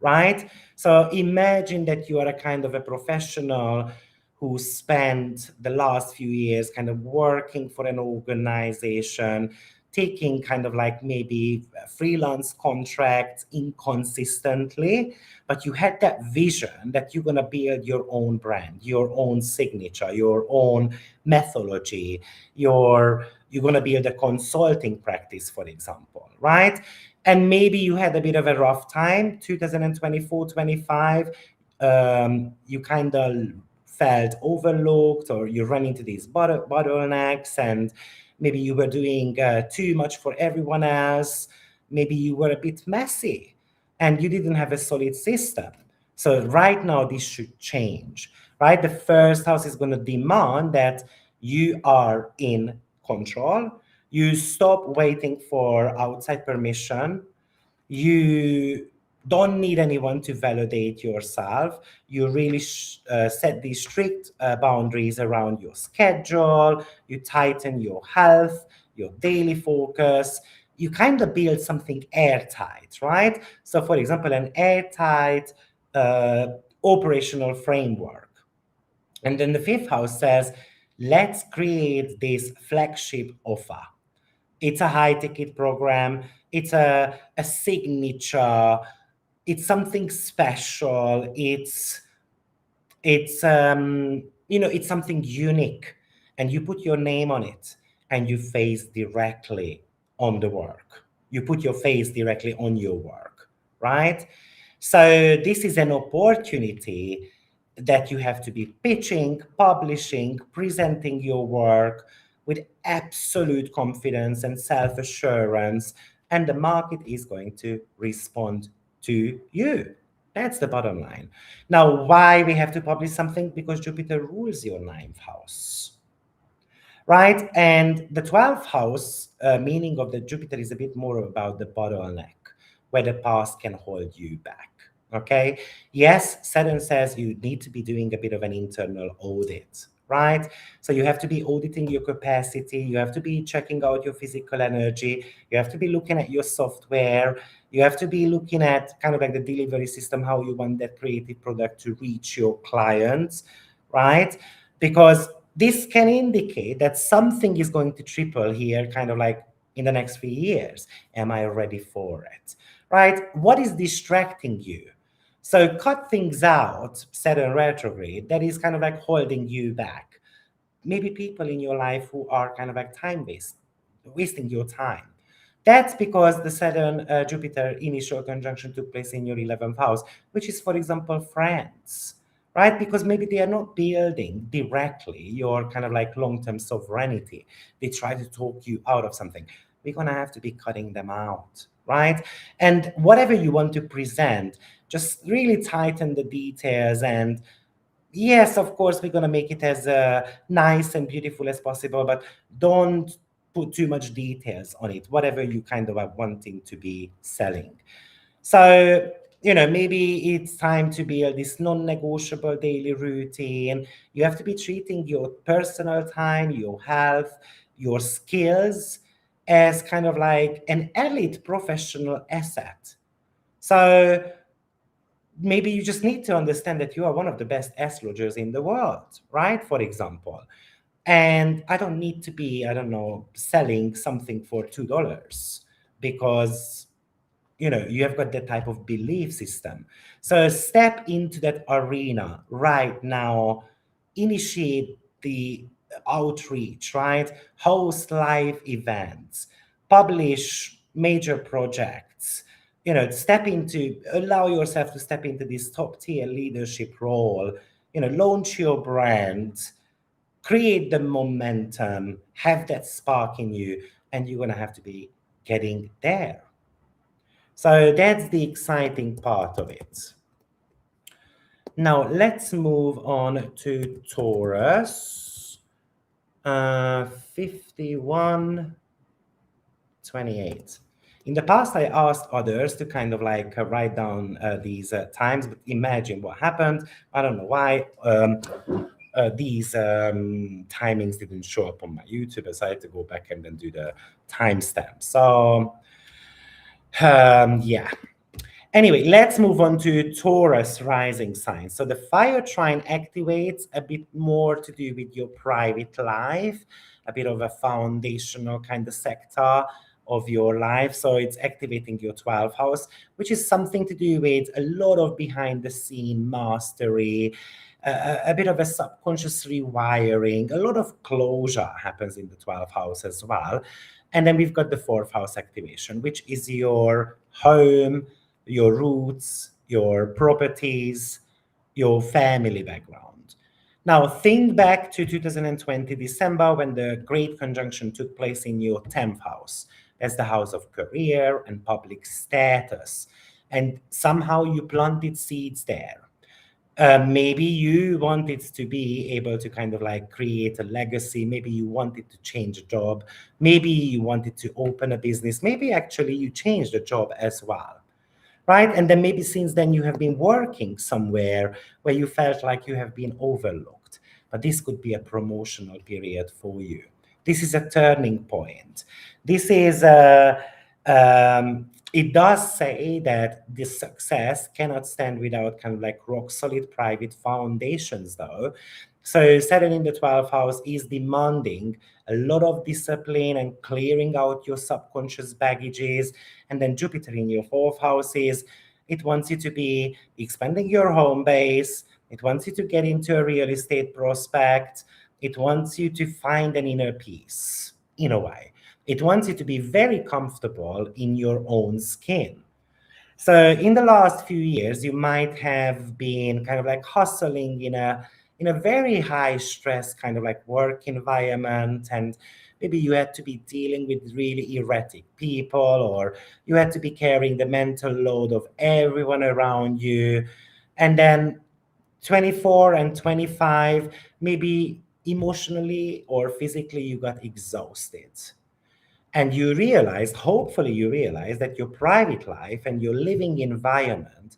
right? So imagine that you are a kind of a professional who spent the last few years kind of working for an organization, taking kind of like maybe freelance contracts inconsistently, but you had that vision that you're going to build your own brand, your own signature, your own methodology, you're going to build a consulting practice, for example, right? And maybe you had a bit of a rough time 2024, 25. You kind of felt overlooked, or you run into these bottlenecks, and maybe you were doing too much for everyone else. Maybe you were a bit messy and you didn't have a solid system. So right now this should change, right? The first house is going to demand that you are in control. You stop waiting for outside permission. You don't need anyone to validate yourself. You really set these strict boundaries around your schedule. You tighten your health, your daily focus. You kind of build something airtight, right? So, for example, an airtight uh, operational framework. And then the fifth house says, let's create this flagship offer. It's a high ticket program. It's a signature. It's something special. It's something unique, and you put your name on it, and you face directly on the work. You put your face directly on your work, right? So this is an opportunity that you have to be pitching, publishing, presenting your work with absolute confidence and self-assurance, and the market is going to respond to you. That's the bottom line. Now, why we have to publish something? Because Jupiter rules your ninth house, right? And the 12th house, meaning of the Jupiter, is a bit more about the bottleneck, where the past can hold you back. Okay. Yes, Saturn says you need to be doing a bit of an internal audit. right? So you have to be auditing your capacity, you have to be checking out your physical energy, you have to be looking at your software, you have to be looking at kind of like the delivery system, how you want that creative product to reach your clients, right? Because this can indicate that something is going to triple here, kind of like in the next few years. Am I ready for it? Right? What is distracting you? So cut things out, Saturn retrograde, that is kind of like holding you back. Maybe people in your life who are kind of like wasting your time. That's because the Saturn Jupiter initial conjunction took place in your 11th house, which is, for example, friends, right? Because maybe they are not building directly your kind of like long term sovereignty. They try to talk you out of something. We're going to have to be cutting them out, right? And whatever you want to present, just really tighten the details. And yes, of course, we're going to make it as nice and beautiful as possible, but don't put too much details on it, whatever you kind of are wanting to be selling. So, maybe it's time to build this non-negotiable daily routine. You have to be treating your personal time, your health, your skills as kind of like an elite professional asset. So maybe you just need to understand that you are one of the best astrologers in the world, right? For example. And I don't need to be, I don't know, selling something for $2 because you have got that type of belief system. So step into that arena right now, initiate the outreach, right? Host live events, publish major projects, allow yourself to step into this top tier leadership role, launch your brand, create the momentum, have that spark in you, and you're going to have to be getting there. So that's the exciting part of it. Now let's move on to Taurus. 5128. In the past, I asked others to kind of like write down these times, but imagine what happened. I don't know why. These timings didn't show up on my YouTube, so I had to go back and then do the timestamp. So, yeah. Anyway, let's move on to Taurus rising sign. So the fire trine activates a bit more to do with your private life, a bit of a foundational kind of sector of your life. So it's activating your 12th house, which is something to do with a lot of behind the scene mastery, a bit of a subconscious rewiring, a lot of closure happens in the 12th house as well. And then we've got the 4th house activation, which is your home, your roots, your properties, your family background. Now, think back to 2020 December when the great conjunction took place in your 10th house. That's the house of career and public status. And somehow you planted seeds there. Maybe you wanted to be able to kind of like create a legacy. Maybe you wanted to change a job. Maybe you wanted to open a business. Maybe actually you changed a job as well, right? And then maybe since then you have been working somewhere where you felt like you have been overlooked. But this could be a promotional period for you. This is a turning point. This is it does say that this success cannot stand without kind of like rock solid private foundations, though. So Saturn in the 12th house is demanding a lot of discipline and clearing out your subconscious baggages. And then Jupiter in your 4th house it wants you to be expanding your home base. It wants you to get into a real estate prospect. It wants you to find an inner peace in a way. It wants you to be very comfortable in your own skin. So in the last few years, you might have been kind of like hustling in a very high stress kind of like work environment, and maybe you had to be dealing with really erratic people, or you had to be carrying the mental load of everyone around you. And then 24 and 25, maybe emotionally or physically, you got exhausted. And you realize, hopefully you realize, that your private life and your living environment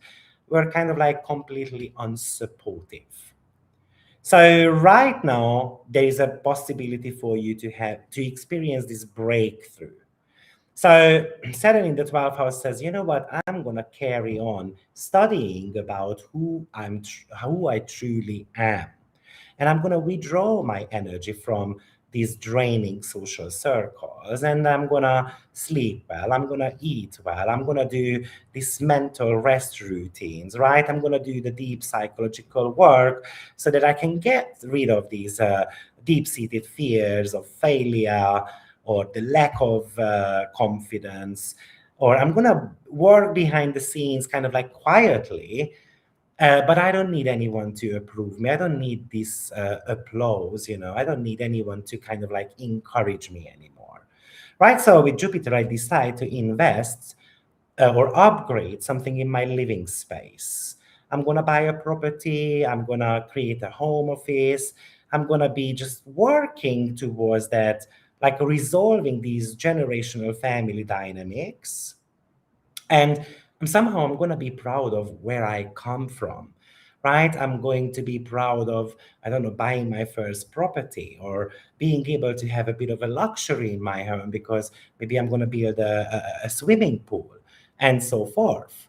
were kind of like completely unsupportive. So right now, there is a possibility for you to experience this breakthrough. So Saturn in the 12th house says, you know what, I'm gonna carry on studying about who I truly am. And I'm gonna withdraw my energy from these draining social circles, and I'm gonna sleep well, I'm gonna eat well, I'm gonna do these mental rest routines, right? I'm gonna do the deep psychological work so that I can get rid of these deep-seated fears of failure or the lack of confidence, or I'm gonna work behind the scenes kind of like quietly, but I don't need anyone to approve me. I don't need this applause, I don't need anyone to kind of like encourage me anymore. Right? So with Jupiter, I decide to invest or upgrade something in my living space. I'm going to buy a property. I'm going to create a home office. I'm going to be just working towards that, like resolving these generational family dynamics. And somehow I'm going to be proud of where I come from, right? I'm going to be proud of, I don't know, buying my first property or being able to have a bit of a luxury in my home because maybe I'm going to build a swimming pool and so forth,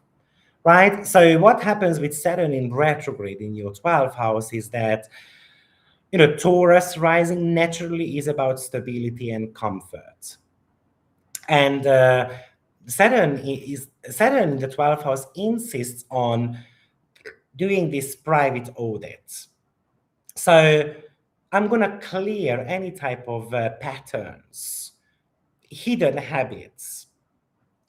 right? So what happens with Saturn in retrograde in your 12th house is that, Taurus rising naturally is about stability and comfort. And Saturn in the 12th house insists on doing this private audit. So I'm going to clear any type of patterns, hidden habits,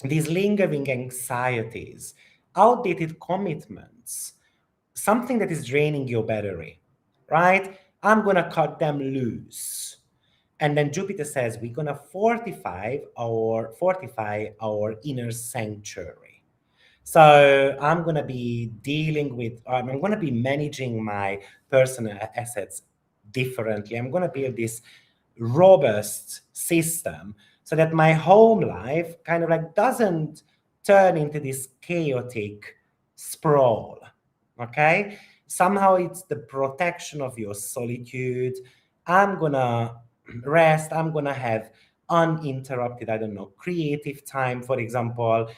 these lingering anxieties, outdated commitments, something that is draining your battery, right? I'm going to cut them loose. And then Jupiter says we're going to fortify our inner sanctuary. So I'm going to be managing my personal assets differently. I'm going to build this robust system so that my home life kind of like doesn't turn into this chaotic sprawl. Okay? Somehow it's the protection of your solitude. I'm going to rest. I'm going to have uninterrupted, I don't know, creative time, for example.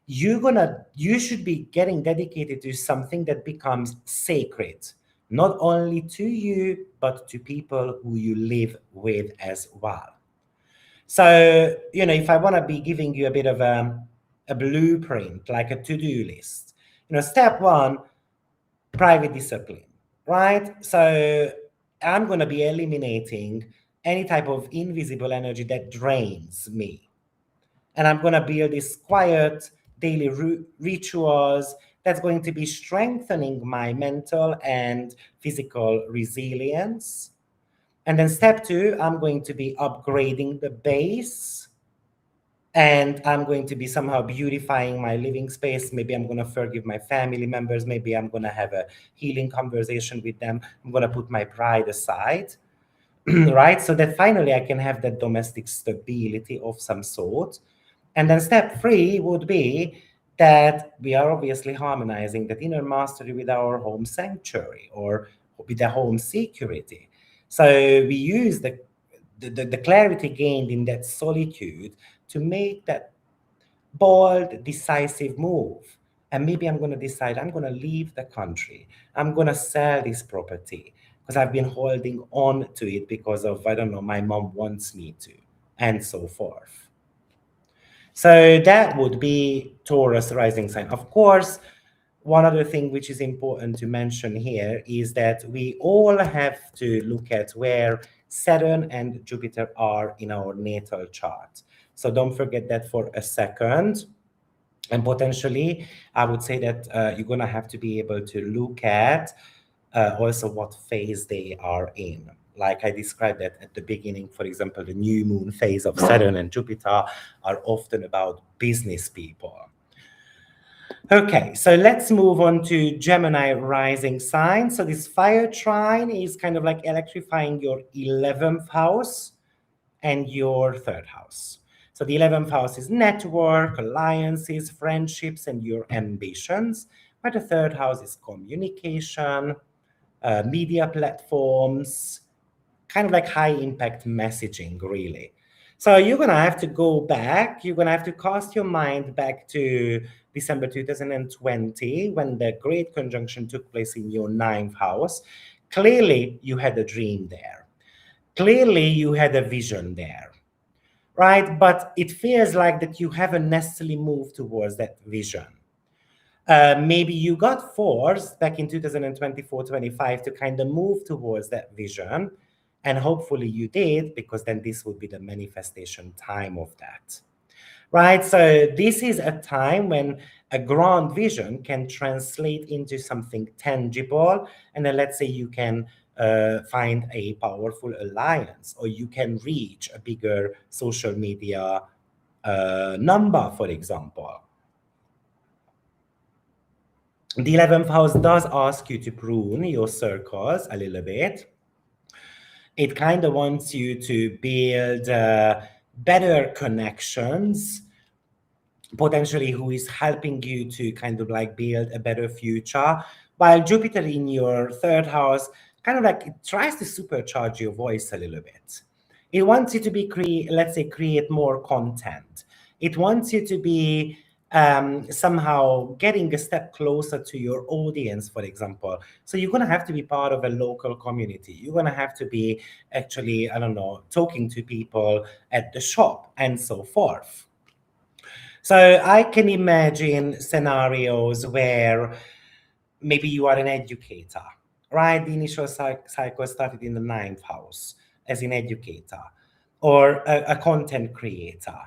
You should be getting dedicated to something that becomes sacred, not only to you but to people who you live with as well. So if I want to be giving you a bit of a blueprint, like a to-do list, step one, private discipline, right? So I'm going to be eliminating any type of invisible energy that drains me, and I'm going to build these quiet daily rituals that's going to be strengthening my mental and physical resilience. And then step two, I'm going to be upgrading the base, and I'm going to be somehow beautifying my living space. Maybe I'm going to forgive my family members. Maybe I'm going to have a healing conversation with them. I'm going to put my pride aside, right? So that finally I can have that domestic stability of some sort. And then step three would be that we are obviously harmonizing that inner mastery with our home sanctuary or with the home security. So we use the clarity gained in that solitude to make that bold, decisive move. And maybe I'm going to decide I'm going to leave the country. I'm going to sell this property because I've been holding on to it because of, I don't know, my mom wants me to, and so forth. So that would be Taurus rising sign. Of course, one other thing which is important to mention here is that we all have to look at where Saturn and Jupiter are in our natal chart. So don't forget that for a second. And potentially, I would say that you're going to have to be able to look at also what phase they are in. Like I described that at the beginning, for example, the new moon phase of Saturn and Jupiter are often about business people. Okay, so let's move on to Gemini rising sign. So this fire trine is kind of like electrifying your 11th house and your 3rd house. So the 11th house is network, alliances, friendships, and your ambitions. But the 3rd house is communication, media platforms, kind of like high impact messaging, really. So you're going to have to go back, you're going to have to cast your mind back to December 2020 when the great conjunction took place in your ninth house. Clearly, you had a dream there. Clearly, you had a vision there, right? But it feels like that you haven't necessarily moved towards that vision. Maybe you got forced back in 2024-25 to kind of move towards that vision. And hopefully you did, because then this would be the manifestation time of that. Right? So this is a time when a grand vision can translate into something tangible. And then let's say you can find a powerful alliance, or you can reach a bigger social media number, for example. The 11th house does ask you to prune your circles a little bit. It kind of wants you to build better connections, potentially who is helping you to kind of like build a better future. While Jupiter in your third house kind of like it tries to supercharge your voice a little bit. It wants you to be let's say create more content. It wants you to be somehow getting a step closer to your audience, for example. So you're going to have to be part of a local community. You're going to have to be actually, I don't know, talking to people at the shop and so forth. So I can imagine scenarios where maybe you are an educator, right? The initial cycle started in the ninth house as an educator, or a content creator,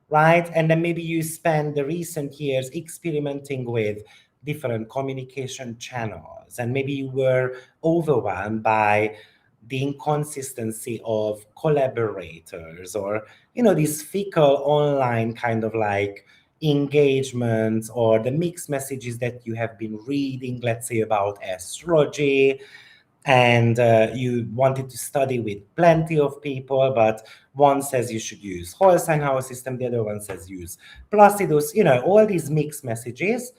right? And then maybe you spend the recent years experimenting with different communication channels, and maybe you were overwhelmed by the inconsistency of collaborators, or these fickle online kind of like engagements, or the mixed messages that you have been reading, let's say about astrology, and you wanted to study with plenty of people, but one says you should use whole sign house system, the other one says use Placidus, all these mixed messages.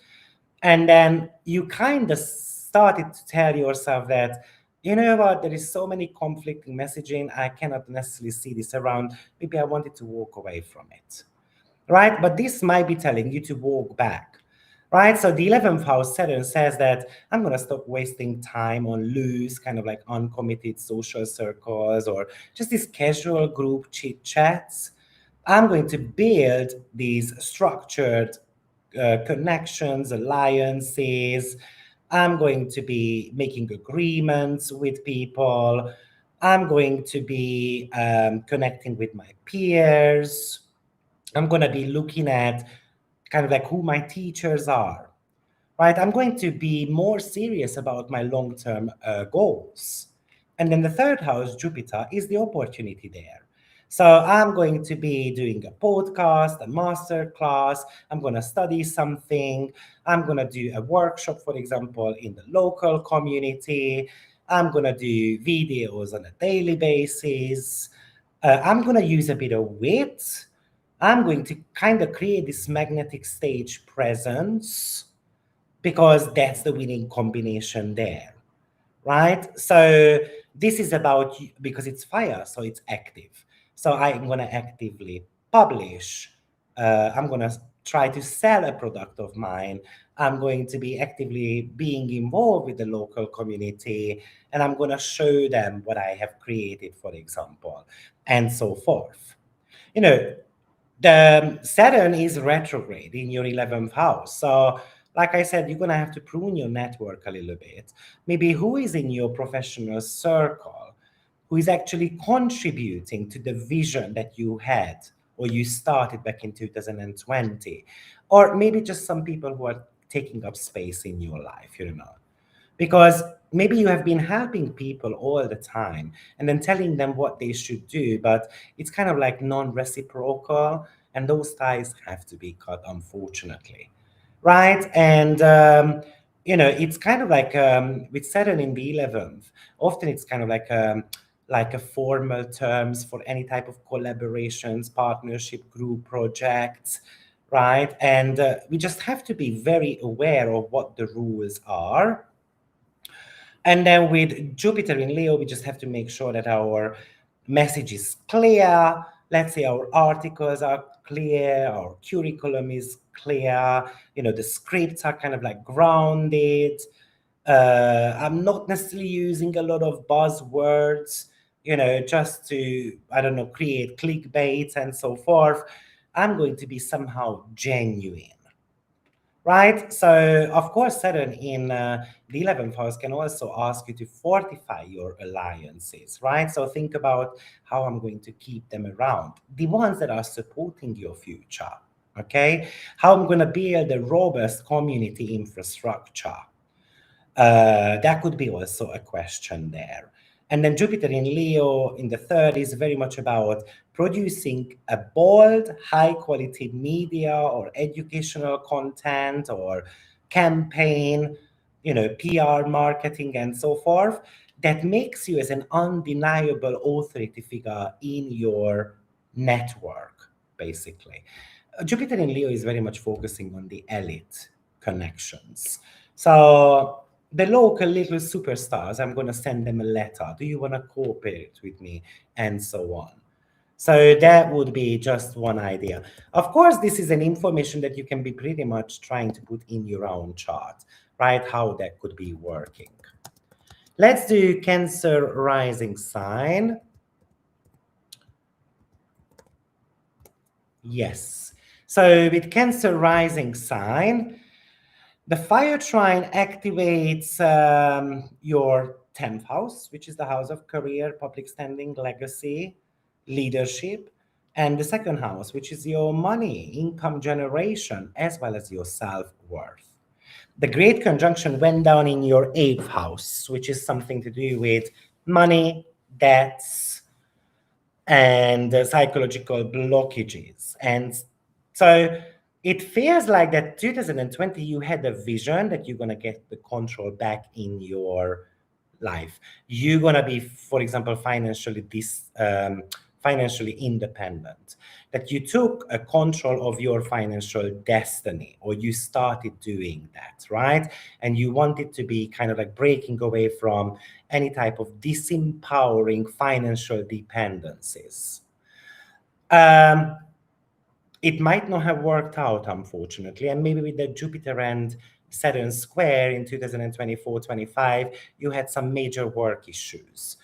And then you kind of started to tell yourself that, you know what, there is so many conflicting messaging, I cannot necessarily see this around. Maybe I wanted to walk away from it, right? But this might be telling you to walk back, right? So the 11th house Saturn says that I'm going to stop wasting time on loose, kind of like uncommitted social circles, or just these casual group chit chats. I'm going to build these structured connections, alliances. I'm going to be making agreements with people. I'm going to be connecting with my peers. I'm going to be looking at kind of like who my teachers are, right? I'm going to be more serious about my long-term goals. And then the third house, Jupiter, is the opportunity there. So I'm going to be doing a podcast, a master class. I'm going to study something. I'm going to do a workshop, for example, in the local community. I'm going to do videos on a daily basis. I'm going to use a bit of wit. I'm going to kind of create this magnetic stage presence, because that's the winning combination there, right? So this is about, because it's fire, so it's active. So I'm going to actively publish. I'm going to try to sell a product of mine. I'm going to be actively being involved with the local community, and I'm going to show them what I have created, for example, and so forth. The Saturn is retrograde in your 11th house. So, like I said, you're going to have to prune your network a little bit. Maybe who is in your professional circle, who is actually contributing to the vision that you had or you started back in 2020. Or maybe just some people who are taking up space in your life, because maybe you have been helping people all the time and then telling them what they should do, but it's kind of like non-reciprocal, and those ties have to be cut, unfortunately, right? And it's kind of like with Saturn in the 11th, often it's kind of like a formal terms for any type of collaborations, partnership, group projects, right? And we just have to be very aware of what the rules are. And then with Jupiter in Leo, we just have to make sure that our message is clear. Let's say our articles are clear, our curriculum is clear, the scripts are kind of like grounded. I'm not necessarily using a lot of buzzwords, just to, I don't know, create clickbait and so forth. I'm going to be somehow genuine. Right. So, of course, Saturn in the 11th house can also ask you to fortify your alliances, right? So, think about how I'm going to keep them around, the ones that are supporting your future, okay? How I'm going to build a robust community infrastructure. That could be also a question there. And then Jupiter in Leo in the third is very much about producing a bold, high quality media or educational content or campaign, PR marketing and so forth that makes you as an undeniable authority figure in your network, basically. Jupiter in Leo is very much focusing on the elite connections. So the local little superstars, I'm going to send them a letter. Do you want to cooperate with me? And so on. So that would be just one idea. Of course, this is an information that you can be pretty much trying to put in your own chart, right? How that could be working. Let's do Cancer rising sign. Yes. So with Cancer rising sign, the fire trine activates your 10th house, which is the house of career, public standing, legacy, leadership, and the second house, which is your money, income generation, as well as your self-worth. The great conjunction went down in your 8th house, which is something to do with money, debts, and psychological blockages. And so it feels like that 2020, you had a vision that you're going to get the control back in your life. You're going to be, for example, financially independent, that you took a control of your financial destiny, or you started doing that, right? And you wanted to be kind of like breaking away from any type of disempowering financial dependencies. Um, it might not have worked out, unfortunately. And maybe with the Jupiter and Saturn square in 2024-25, you had some major work issues.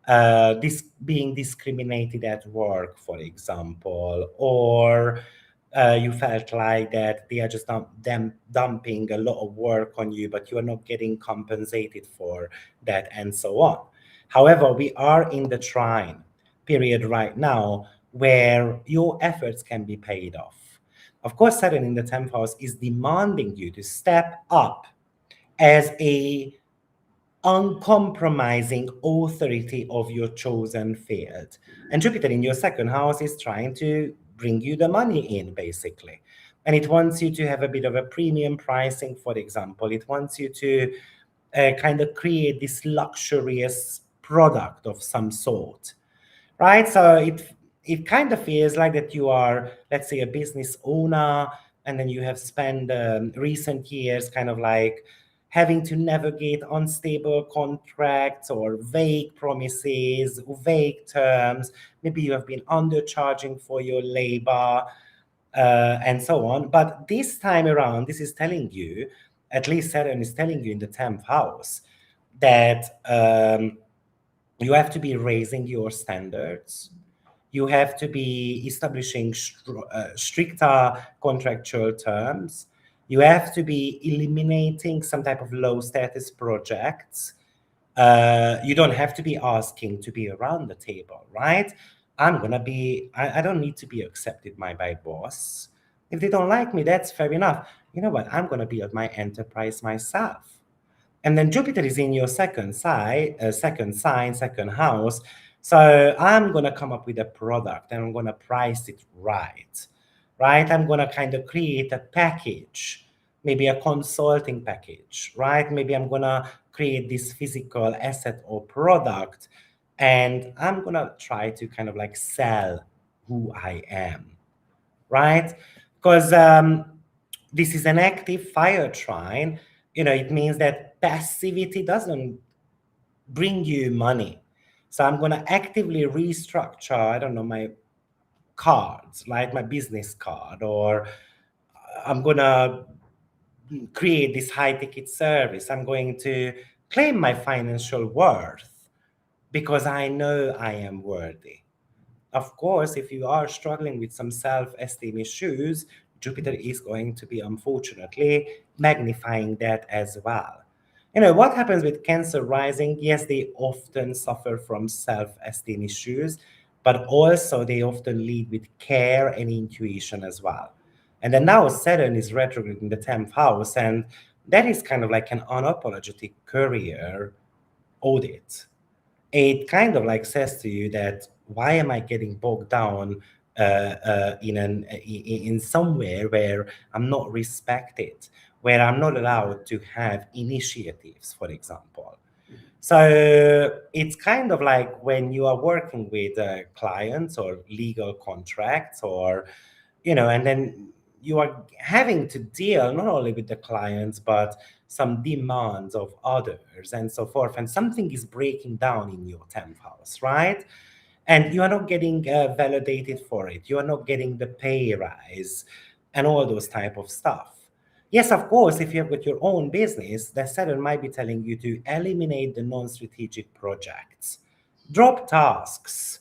This being discriminated at work, for example, or you felt like that they are just dumping a lot of work on you, but you are not getting compensated for that, and so on. However, we are in the trine period right now where your efforts can be paid off. Of course, Saturn in the 10th house is demanding you to step up as a uncompromising authority of your chosen field. And Jupiter in your second house is trying to bring you the money in, basically. And it wants you to have a bit of a premium pricing, for example. It wants you to kind of create this luxurious product of some sort, right? So it kind of feels like that you are, let's say, a business owner, and then you have spent recent years kind of like having to navigate unstable contracts or vague promises, vague terms. Maybe you have been undercharging for your labor, and so on. But this time around, this is telling you, at least Saturn is telling you in the 10th house, that you have to be raising your standards. You have to be establishing stricter contractual terms. You have to be eliminating some type of low status projects. You don't have to be asking to be around the table, right? I don't need to be accepted by boss. If they don't like me, that's fair enough. You know what? I'm going to build my enterprise myself. And then Jupiter is in your second sign, second house. So I'm going to come up with a product and I'm going to price it right, right? I'm going to kind of create a package, maybe a consulting package, right? Maybe I'm going to create this physical asset or product, and I'm going to try to kind of like sell who I am, right? Because this is an active fire trine. It means that passivity doesn't bring you money. So I'm going to actively restructure, I don't know, my cards, like my business card, or I'm going to create this high ticket service. I'm going to claim my financial worth because I know I am worthy. Of course, if you are struggling with some self-esteem issues, Jupiter is going to be, unfortunately, magnifying that as well. What happens with Cancer rising? Yes, they often suffer from self-esteem issues, but also they often lead with care and intuition as well. And then now Saturn is retrograde in the 10th house, and that is kind of like an unapologetic career audit. It kind of like says to you that why am I getting bogged down in somewhere where I'm not respected, where I'm not allowed to have initiatives, for example. So it's kind of like when you are working with clients or legal contracts, or and then you are having to deal not only with the clients but some demands of others and so forth, and something is breaking down in your 10th house, right? And you are not getting validated for it, you are not getting the pay rise and all those type of stuff. Yes, of course, if you have got your own business, the Saturn might be telling you to eliminate the non-strategic projects, drop tasks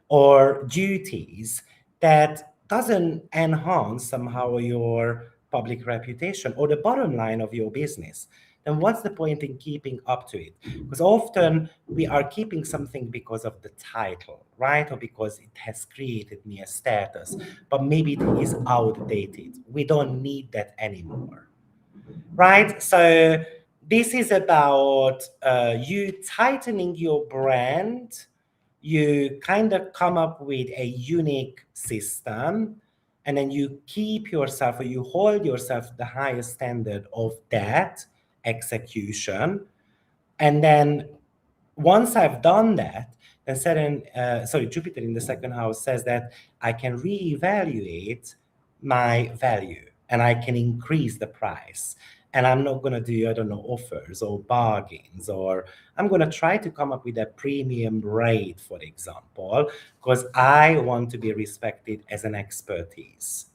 or duties that doesn't enhance somehow your public reputation or the bottom line of your business. Then what's the point in keeping up to it? Because often we are keeping something because of the title, right? Or because it has created me a status, but maybe it is outdated. We don't need that anymore, right? So this is about you tightening your brand. You kind of come up with a unique system, and then you keep yourself, or you hold yourself to the highest standard of that execution. And then once I've done that, then Jupiter in the second house says that I can reevaluate my value and I can increase the price. And I'm not going to do, I don't know, offers or bargains, or I'm going to try to come up with a premium rate, for example, because I want to be respected as an expertise.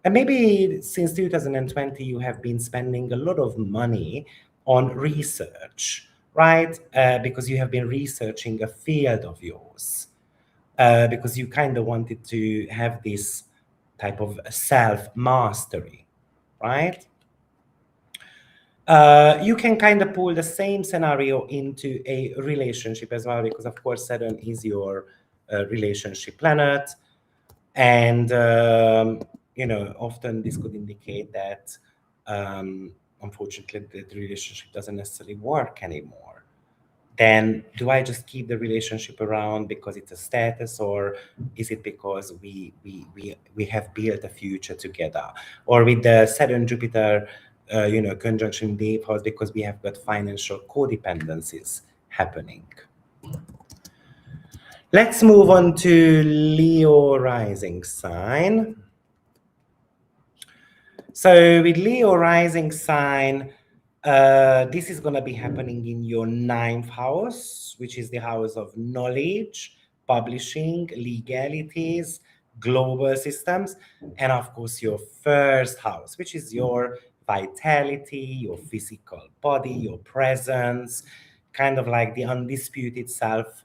And maybe since 2020, you have been spending a lot of money on research, right? Because you have been researching a field of yours, because you kind of wanted to have this type of self mastery, right? You can kind of pull the same scenario into a relationship as well, because of course Saturn is your relationship planet, and often this could indicate that unfortunately the relationship doesn't necessarily work anymore. Then do I just keep the relationship around because it's a status, or is it because we have built a future together? Or with the Saturn Jupiter conjunction in the 8th house, because we have got financial codependencies happening. Let's move on to Leo rising sign. So with Leo rising sign, this is going to be happening in your 9th house, which is the house of knowledge, publishing, legalities, global systems, and of course your 1st house, which is your vitality, your physical body, your presence, kind of like the undisputed self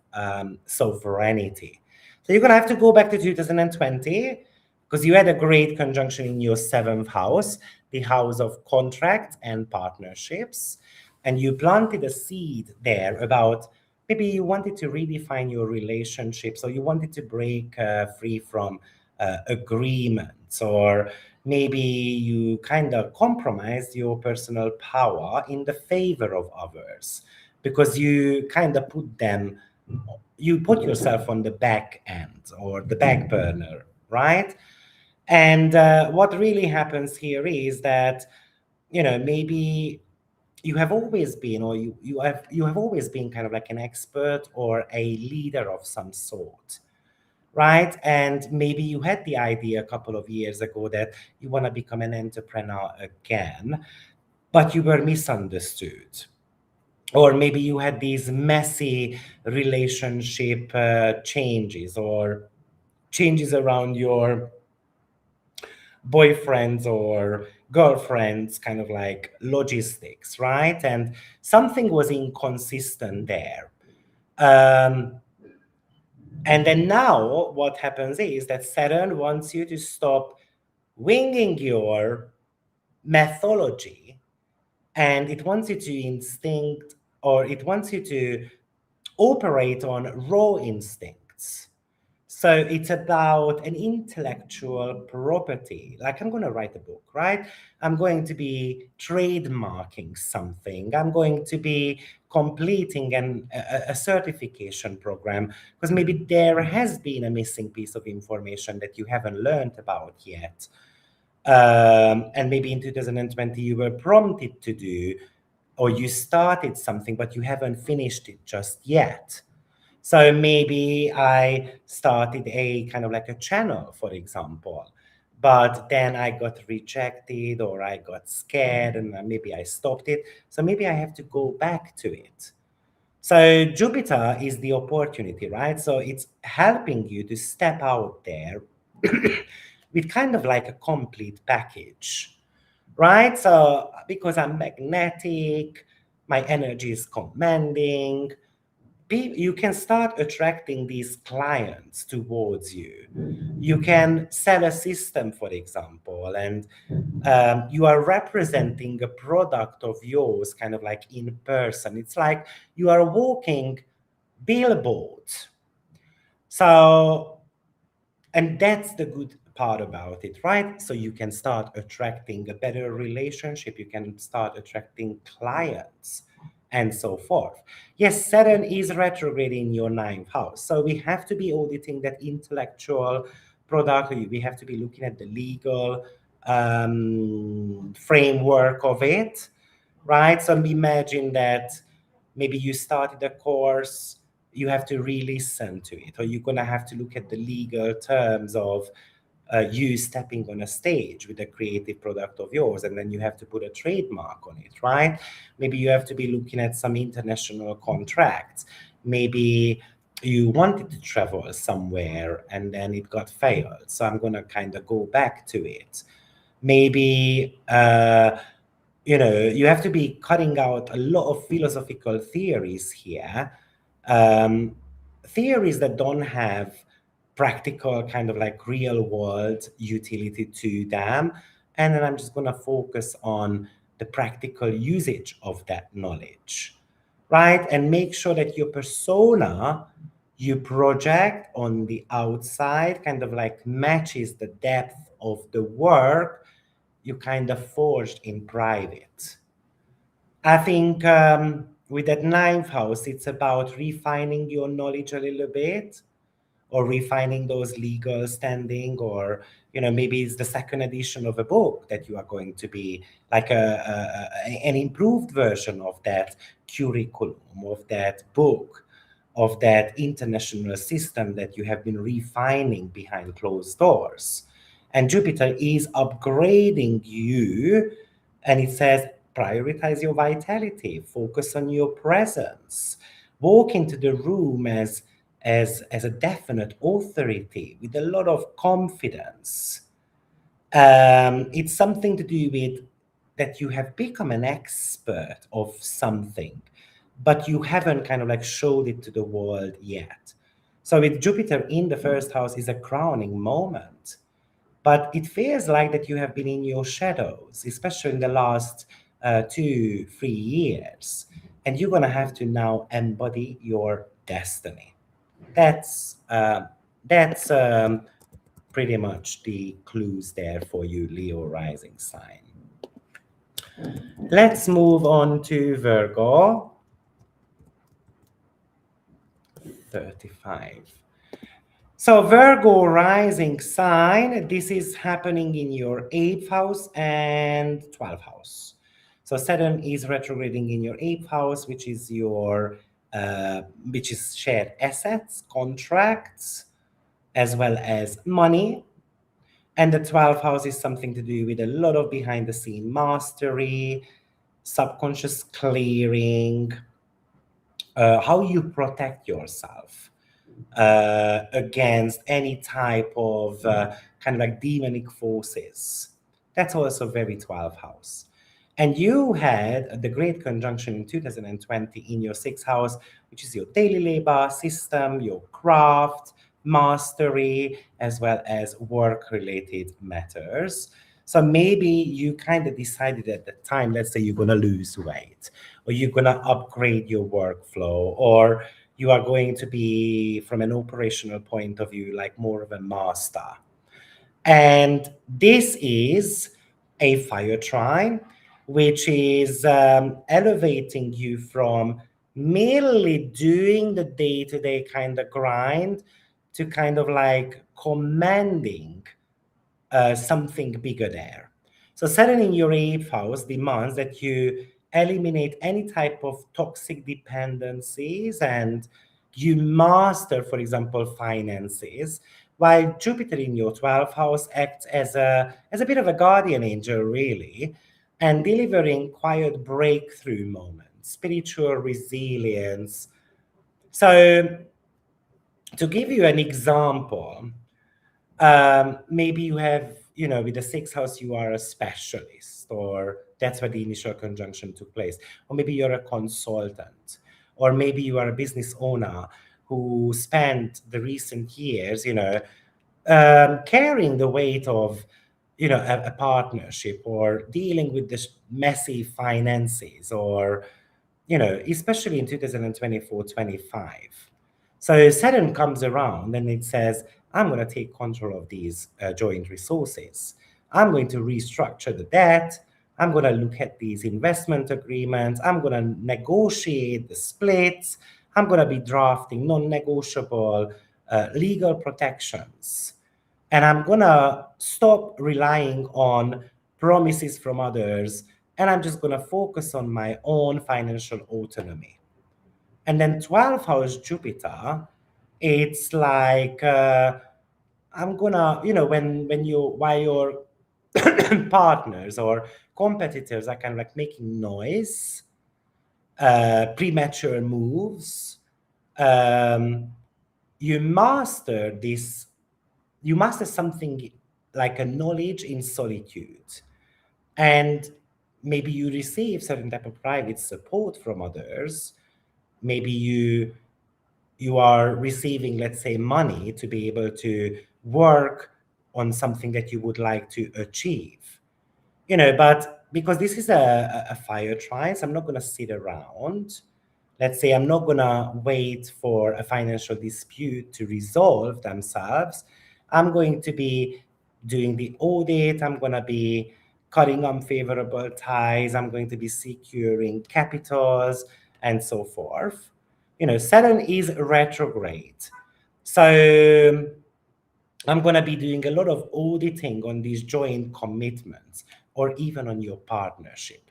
sovereignty. So you're going to have to go back to 2020, because you had a great conjunction in your 7th house, the house of contract and partnerships, and you planted a seed there about maybe you wanted to redefine your relationships, or you wanted to break free from agreements, or maybe you kind of compromised your personal power in the favor of others, because you kind of you put yourself on the back end or the back burner, right? And what really happens here is that, maybe you have always been, or you have always been kind of like an expert or a leader of some sort, right? And maybe you had the idea a couple of years ago that you want to become an entrepreneur again, but you were misunderstood. or maybe you had these messy relationship changes, or changes around your boyfriends or girlfriends, kind of like logistics, right? And something was inconsistent there. Um, and then now what happens is that Saturn wants you to stop winging your methodology, and it wants you to instinct, or it wants you to operate on raw instincts. So it's about an intellectual property. Like, I'm going to write a book, right? I'm going to be trademarking something. I'm going to be completing a certification program, because maybe there has been a missing piece of information that you haven't learned about yet. And maybe in 2020 you were prompted to do, or you started something, but you haven't finished it just yet. So maybe I started a kind of like a channel, for example, but then I got rejected, or I got scared, and maybe I stopped it. So maybe I have to go back to it. So Jupiter is the opportunity, right? So it's helping you to step out there with kind of like a complete package, right? So because I'm magnetic, my energy is commanding, you can start attracting these clients towards you. You can sell a system, for example, and you are representing a product of yours kind of like in person. It's like you are walking billboards. So, and that's the good part about it, right? So you can start attracting a better relationship, you can start attracting clients, and so forth. Yes, Saturn is retrograde in your ninth house. So we have to be auditing that intellectual product. We have to be looking at the legal framework of it, right? So imagine that maybe you started a course, you have to re-listen to it, or you're going to have to look at the legal terms of you stepping on a stage with a creative product of yours, and then you have to put a trademark on it, right? Maybe you have to be looking at some international contracts. Maybe you wanted to travel somewhere and then it got failed. So I'm going to kind of go back to it. Maybe you have to be cutting out a lot of philosophical theories here, um, theories that don't have practical kind of like real world utility to them. And then I'm just going to focus on the practical usage of that knowledge, right? And make sure that your persona you project on the outside kind of like matches the depth of the work you kind of forged in private. I think with that ninth house, it's about refining your knowledge a little bit, or refining those legal standing, or maybe it's the second edition of a book that you are going to be like an improved version of that curriculum, of that book, of that international system that you have been refining behind closed doors. And Jupiter is upgrading you, and it says prioritize your vitality, focus on your presence, walk into the room as a definite authority with a lot of confidence. It's something to do with that you have become an expert of something, but you haven't kind of like showed it to the world yet. So with Jupiter in the first house is a crowning moment, but it feels like that you have been in your shadows, especially in the last 2-3 years, and you're going to have to now embody your destiny. That's pretty much the clues there for you, Leo rising sign. Let's move on to Virgo. 35. So Virgo rising sign, this is happening in your 8th house and 12th house. So Saturn is retrograding in your 8th house, which is your which is shared assets, contracts, as well as money. And the 12th house is something to do with a lot of behind the scene mastery, subconscious clearing, how you protect yourself against any type of kind of like demonic forces. That's also very 12th house. And you had the great conjunction in 2020 in your sixth house, which is your daily labor system, your craft, mastery, as well as work related matters. So maybe you kind of decided at the time, let's say you're going to lose weight, or you're going to upgrade your workflow, or you are going to be, from an operational point of view, like more of a master. And this is a fire trine, which is elevating you from merely doing the day-to-day kind of grind to kind of like commanding something bigger there. So Saturn in your eighth house demands that you eliminate any type of toxic dependencies and you master, for example, finances, while Jupiter in your 12th house acts as a bit of a guardian angel, really, and delivering quiet breakthrough moments, spiritual resilience. So to give you an example, maybe you have, with the sixth house, you are a specialist, or that's where the initial conjunction took place. Or maybe you're a consultant, or maybe you are a business owner who spent the recent years, carrying the weight of, a partnership or dealing with this messy finances, or especially in 2024-25. So Saturn comes around and it says, I'm going to take control of these joint resources. I'm going to restructure the debt. I'm going to look at these investment agreements. I'm going to negotiate the splits. I'm going to be drafting non-negotiable legal protections. And I'm going to stop relying on promises from others, and I'm just going to focus on my own financial autonomy. And then 12th house Jupiter, it's like I'm gonna, when you while your partners or competitors are kind of like making noise, premature moves, um, you master this. You master something like a knowledge in solitude, and maybe you receive certain type of private support from others. Maybe you are receiving, let's say, money to be able to work on something that you would like to achieve. But because this is a fire trine, so I'm not going to sit around. Let's say I'm not going to wait for a financial dispute to resolve themselves. I'm going to be doing the audit. I'm going to be cutting unfavorable ties. I'm going to be securing capitals and so forth. Saturn is retrograde. So I'm going to be doing a lot of auditing on these joint commitments or even on your partnership,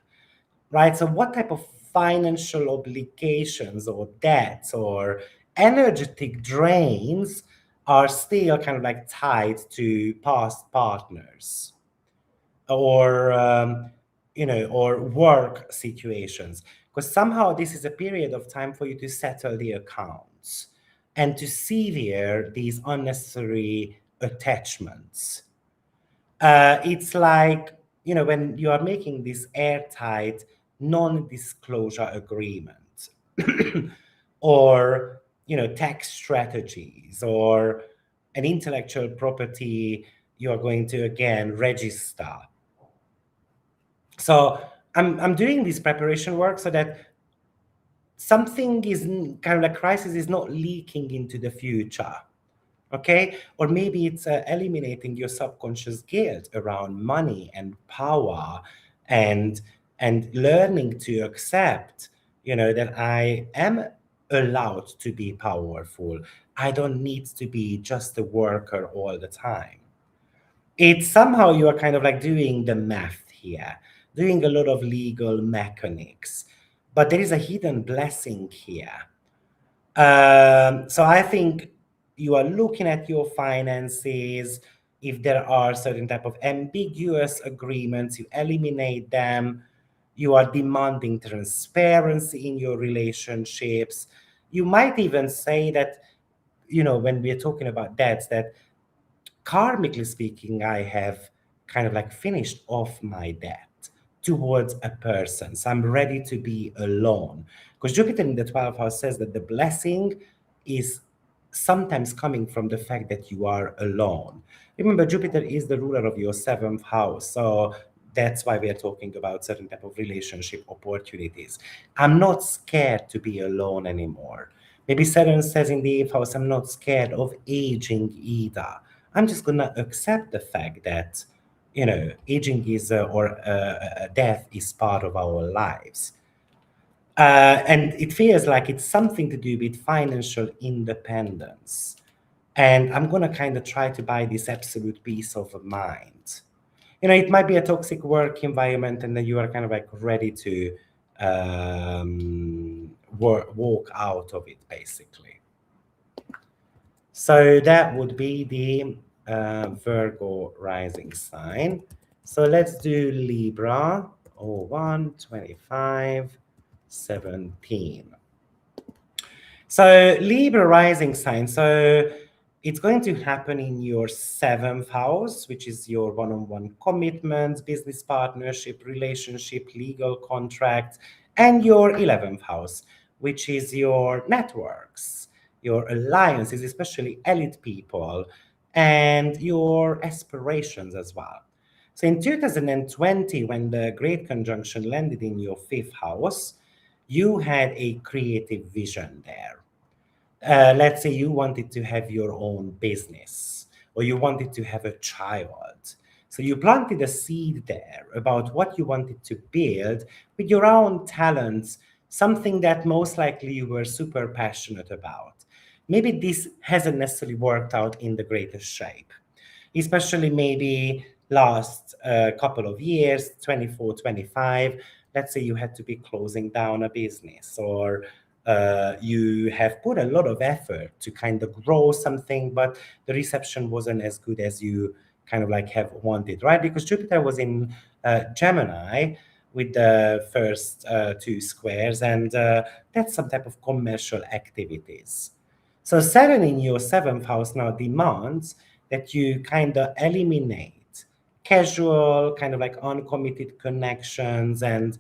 right? So what type of financial obligations or debts or energetic drains are still kind of like tied to past partners or, or work situations? Because somehow this is a period of time for you to settle the accounts and to sever these unnecessary attachments. It's like, when you are making this airtight non-disclosure agreement or, tax strategies or an intellectual property you are going to, again, register. So I'm doing this preparation work so that something is kind of like crisis is not leaking into the future. Okay, or maybe it's eliminating your subconscious guilt around money and power, and learning to accept, that I am allowed to be powerful. I don't need to be just a worker all the time. It's somehow you are kind of like doing the math here, doing a lot of legal mechanics, but there is a hidden blessing here. So I think you are looking at your finances. If there are certain type of ambiguous agreements, you eliminate them. You are demanding transparency in your relationships. You might even say that, when we're talking about debts, that karmically speaking, I have kind of like finished off my debt towards a person. So I'm ready to be alone. Because Jupiter in the 12th house says that the blessing is sometimes coming from the fact that you are alone. Remember, Jupiter is the ruler of your 7th house. So that's why we are talking about certain type of relationship opportunities. I'm not scared to be alone anymore. Maybe Saturn says in the 8th house, I'm not scared of aging either. I'm just gonna accept the fact that, aging is death is part of our lives. And it feels like it's something to do with financial independence. And I'm gonna kind of try to buy this absolute peace of mind. It might be a toxic work environment, and then you are kind of like ready to walk out of it, basically. So that would be the Virgo rising sign. So let's do Libra, 01, 25, 17. So Libra rising sign. So it's going to happen in your 7th house, which is your one-on-one commitments, business partnership, relationship, legal contracts, and your 11th house, which is your networks, your alliances, especially elite people, and your aspirations as well. So in 2020, when the Great Conjunction landed in your 5th house, you had a creative vision there. Let's say you wanted to have your own business, or you wanted to have a child. So you planted a seed there about what you wanted to build with your own talents, something that most likely you were super passionate about. Maybe this hasn't necessarily worked out in the greatest shape, especially maybe last couple of years, 24, 25. Let's say you had to be closing down a business, or you have put a lot of effort to kind of grow something, but the reception wasn't as good as you kind of like have wanted, right? Because Jupiter was in Gemini with the first two squares, and that's some type of commercial activities. So Saturn in your 7th house now demands that you kind of eliminate casual, kind of like uncommitted connections, and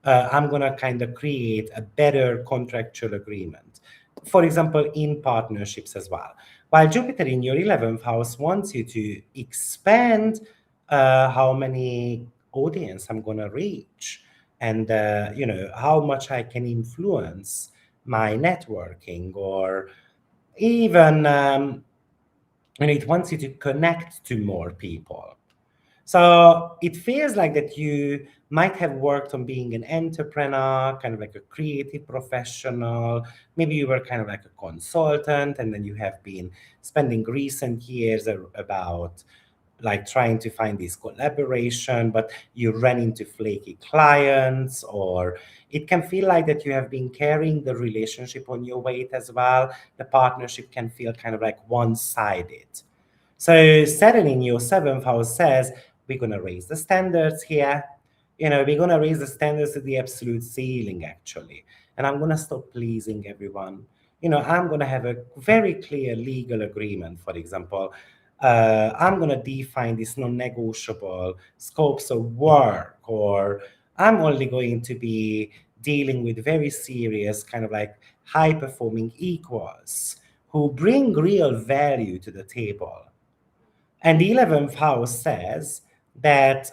I'm going to kind of create a better contractual agreement. For example, in partnerships as well. While Jupiter in your 11th house wants you to expand how many audience I'm going to reach, and how much I can influence my networking, or even it wants you to connect to more people. So it feels like that you might have worked on being an entrepreneur, kind of like a creative professional. Maybe you were kind of like a consultant, and then you have been spending recent years about like trying to find this collaboration, but you ran into flaky clients, or it can feel like that you have been carrying the relationship on your weight as well. The partnership can feel kind of like one-sided. So Saturn in your 7th house says, we're going to raise the standards here. We're going to raise the standards to the absolute ceiling, actually. And I'm going to stop pleasing everyone. I'm going to have a very clear legal agreement, for example. I'm going to define these non-negotiable scopes of work, or I'm only going to be dealing with very serious, kind of like high-performing equals who bring real value to the table. And the 11th house says that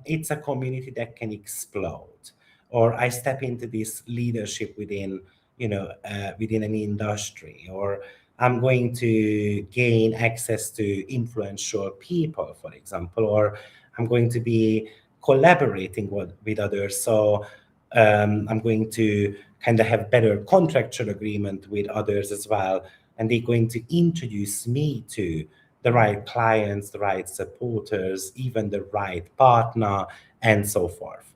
it's a community that can explode, or I step into this leadership within an industry, or I'm going to gain access to influential people, for example, or I'm going to be collaborating with others. So I'm going to kind of have better contractual agreement with others as well. And they're going to introduce me to the right clients, the right supporters, even the right partner, and so forth.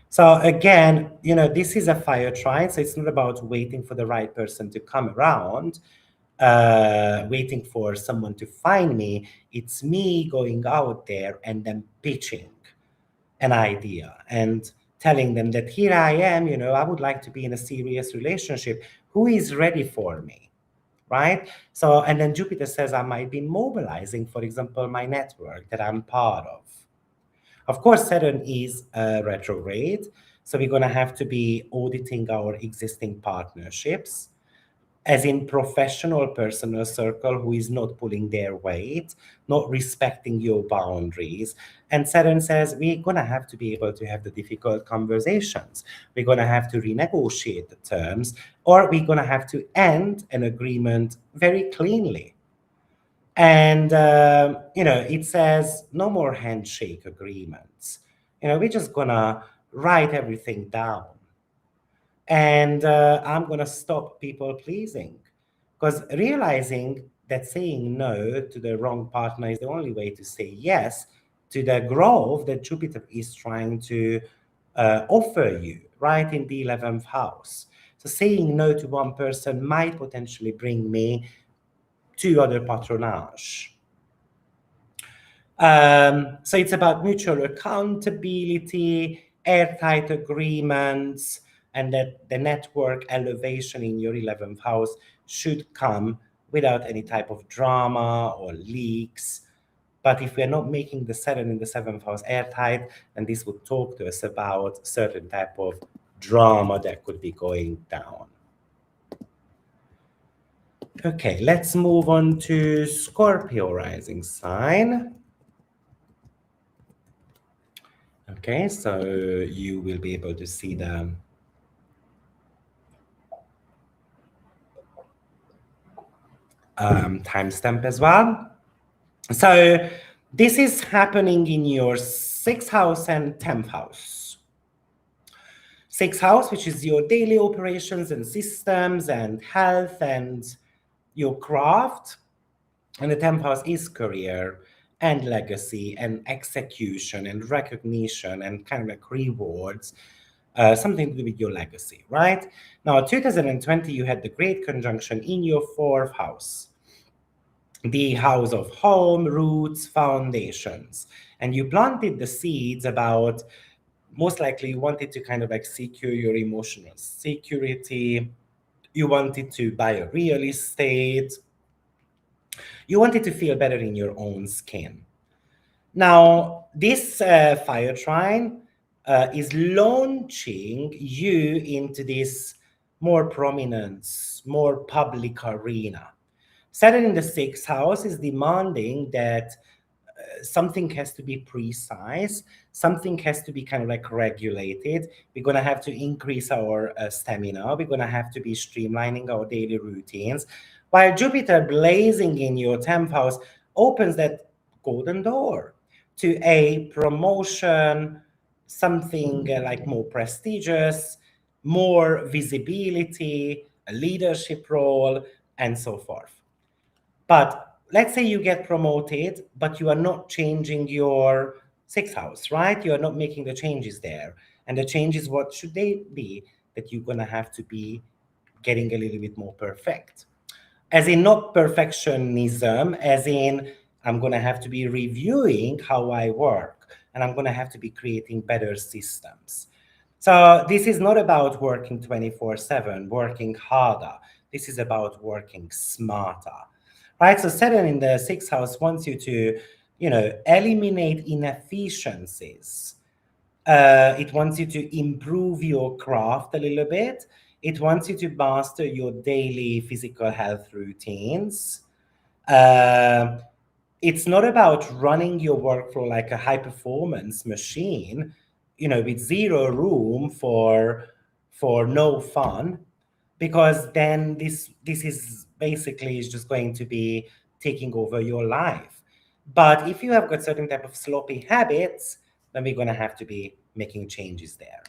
So again, this is a fire trine, so it's not about waiting for the right person to come around, waiting for someone to find me. It's me going out there and then pitching an idea and telling them that here I am, I would like to be in a serious relationship. Who is ready for me? Right? So, and then Jupiter says I might be mobilizing, for example, my network that I'm part of. Of course, Saturn is retrograde, so we're going to have to be auditing our existing partnerships, as in professional personal circle who is not pulling their weight, not respecting your boundaries. And Saturn says we're going to have to be able to have the difficult conversations. We're going to have to renegotiate the terms, or we're going to have to end an agreement very cleanly. And, it says no more handshake agreements. We're just going to write everything down. And I'm going to stop people pleasing, because realizing that saying no to the wrong partner is the only way to say yes to the growth that Jupiter is trying to offer you, right in the 11th house. So saying no to one person might potentially bring me to other patronage. So it's about mutual accountability, airtight agreements, and that the network elevation in your 11th house should come without any type of drama or leaks. But if we're not making the Saturn in the 7th house airtight, then this would talk to us about certain type of drama that could be going down. Okay, let's move on to Scorpio rising sign. Okay, so you will be able to see the timestamp as well. So this is happening in your 6th house and 10th house. 6th house, which is your daily operations and systems and health and your craft. And the 10th house is career and legacy and execution and recognition and kind of like rewards. Something to do with your legacy, right? Now, 2020, you had the great conjunction in your 4th house, the house of home, roots, foundations. And you planted the seeds about, most likely, you wanted to kind of like secure your emotional security. You wanted to buy a real estate. You wanted to feel better in your own skin. Now, this fire trine is launching you into this more prominence, more public arena. Saturn in the 6th house is demanding that something has to be precise, something has to be kind of like regulated. We're going to have to increase our stamina. We're going to have to be streamlining our daily routines. While Jupiter blazing in your 10th house opens that golden door to a promotion, something like more prestigious, more visibility, a leadership role, and so forth. But let's say you get promoted, but you are not changing your 6th house, right? You are not making the changes there. And the changes, what should they be? That you're going to have to be getting a little bit more perfect. As in, not perfectionism, as in, I'm going to have to be reviewing how I work, and I'm going to have to be creating better systems. So this is not about working 24/7, working harder. This is about working smarter, right? So Saturn in the 6th house wants you to, eliminate inefficiencies. It wants you to improve your craft a little bit. It wants you to master your daily physical health routines. Uh, it's not about running your workflow like a high performance machine, with zero room for no fun, because then this is basically is just going to be taking over your life. But if you have got certain type of sloppy habits, then we're going to have to be making changes there.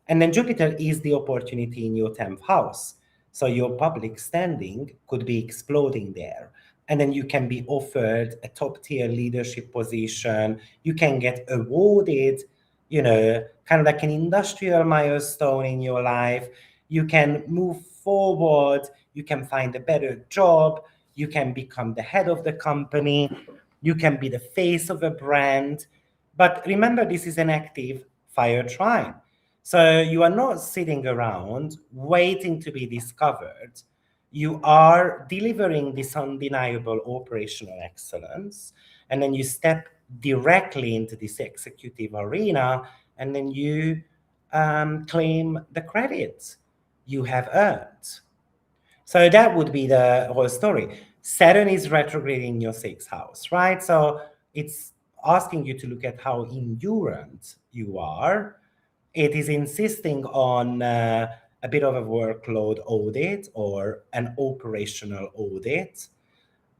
And then Jupiter is the opportunity in your 10th house. So your public standing could be exploding there. And then you can be offered a top tier leadership position. You can get awarded, kind of like an industrial milestone in your life. You can move forward. You can find a better job. You can become the head of the company. You can be the face of a brand. But remember, this is an active fire trine. So you are not sitting around waiting to be discovered. You are delivering this undeniable operational excellence, and then you step directly into this executive arena, and then you claim the credit you have earned. So that would be the whole story. Saturn is retrograding in your sixth house, right? So it's asking you to look at how endurant you are. It is insisting on a bit of a workload audit or an operational audit.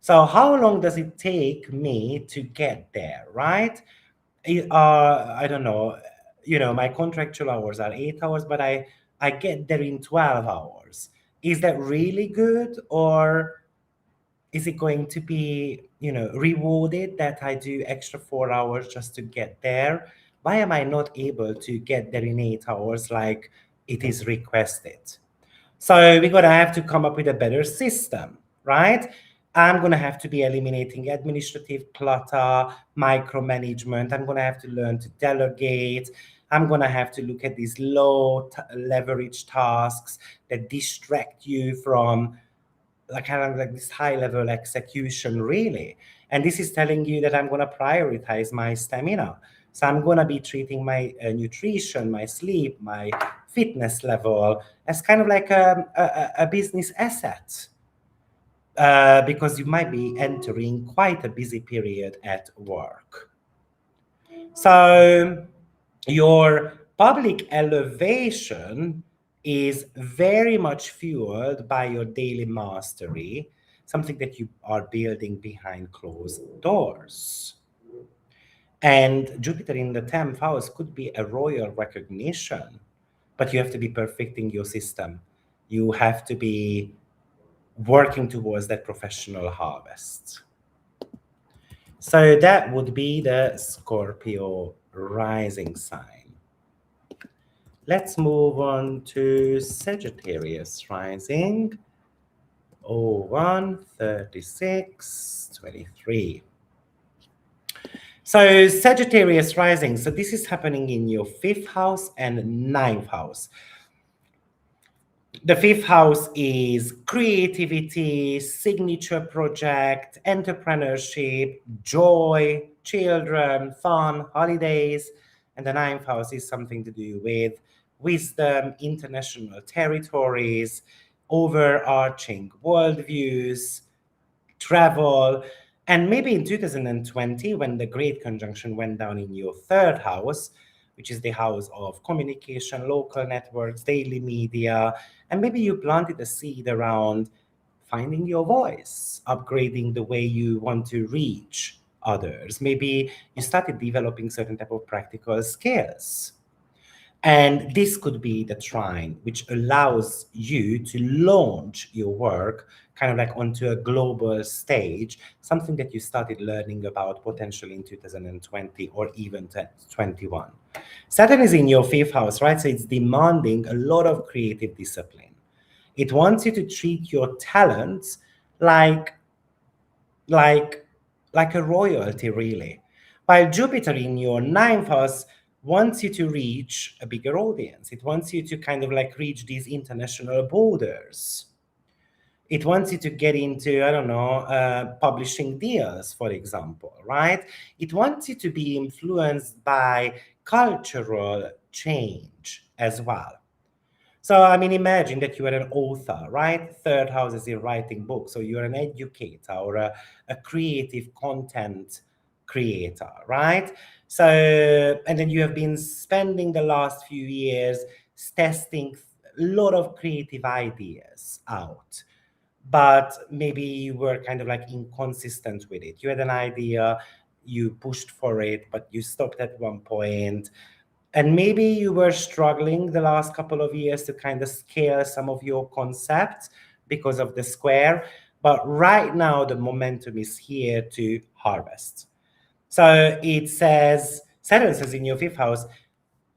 So how long does it take me to get there, right? I don't know, my contractual hours are 8 hours, but I get there in 12 hours. Is that really good, or is it going to be, rewarded that I do extra 4 hours just to get there? Why am I not able to get there in 8 hours like it is requested? So we're going to have to come up with a better system, right? I'm going to have to be eliminating administrative clutter, micromanagement. I'm going to have to learn to delegate. I'm going to have to look at these low leverage tasks that distract you from like kind of like this high level execution, really. And this is telling you that I'm going to prioritize my stamina. So I'm going to be treating my nutrition, my sleep, my fitness level as kind of like a business asset, because you might be entering quite a busy period at work. So your public elevation is very much fueled by your daily mastery, something that you are building behind closed doors. And Jupiter in the 10th house could be a royal recognition, but you have to be perfecting your system. You have to be working towards that professional harvest. So that would be the Scorpio rising sign. Let's move on to Sagittarius rising. 01, 36, 23. So Sagittarius rising, so this is happening in your 5th house and 9th house. The 5th house is creativity, signature project, entrepreneurship, joy, children, fun, holidays. And the 9th house is something to do with wisdom, international territories, overarching worldviews, travel. And maybe in 2020, when the Great Conjunction went down in your 3rd house, which is the house of communication, local networks, daily media, and maybe you planted a seed around finding your voice, upgrading the way you want to reach others. Maybe you started developing certain type of practical skills. And this could be the Trine, which allows you to launch your work kind of like onto a global stage, something that you started learning about potentially in 2020 or even 21. Saturn is in your 5th house, right? So it's demanding a lot of creative discipline. It wants you to treat your talents like like like a royalty, really. While Jupiter in your 9th house wants you to reach a bigger audience. It wants you to kind of like reach these international borders. It wants you to get into, I don't know, publishing deals, for example, right? It wants you to be influenced by cultural change as well. So, I mean, imagine that you are an author, right? 3rd house is in writing books. So you're an educator or a creative content creator, right? So, and then you have been spending the last few years testing a lot of creative ideas out, but maybe you were kind of like inconsistent with it. You had an idea, you pushed for it, but you stopped at one point, and maybe you were struggling the last couple of years to kind of scale some of your concepts because of the square. But right now, the momentum is here to harvest. So it says, Saturn says in your 5th house,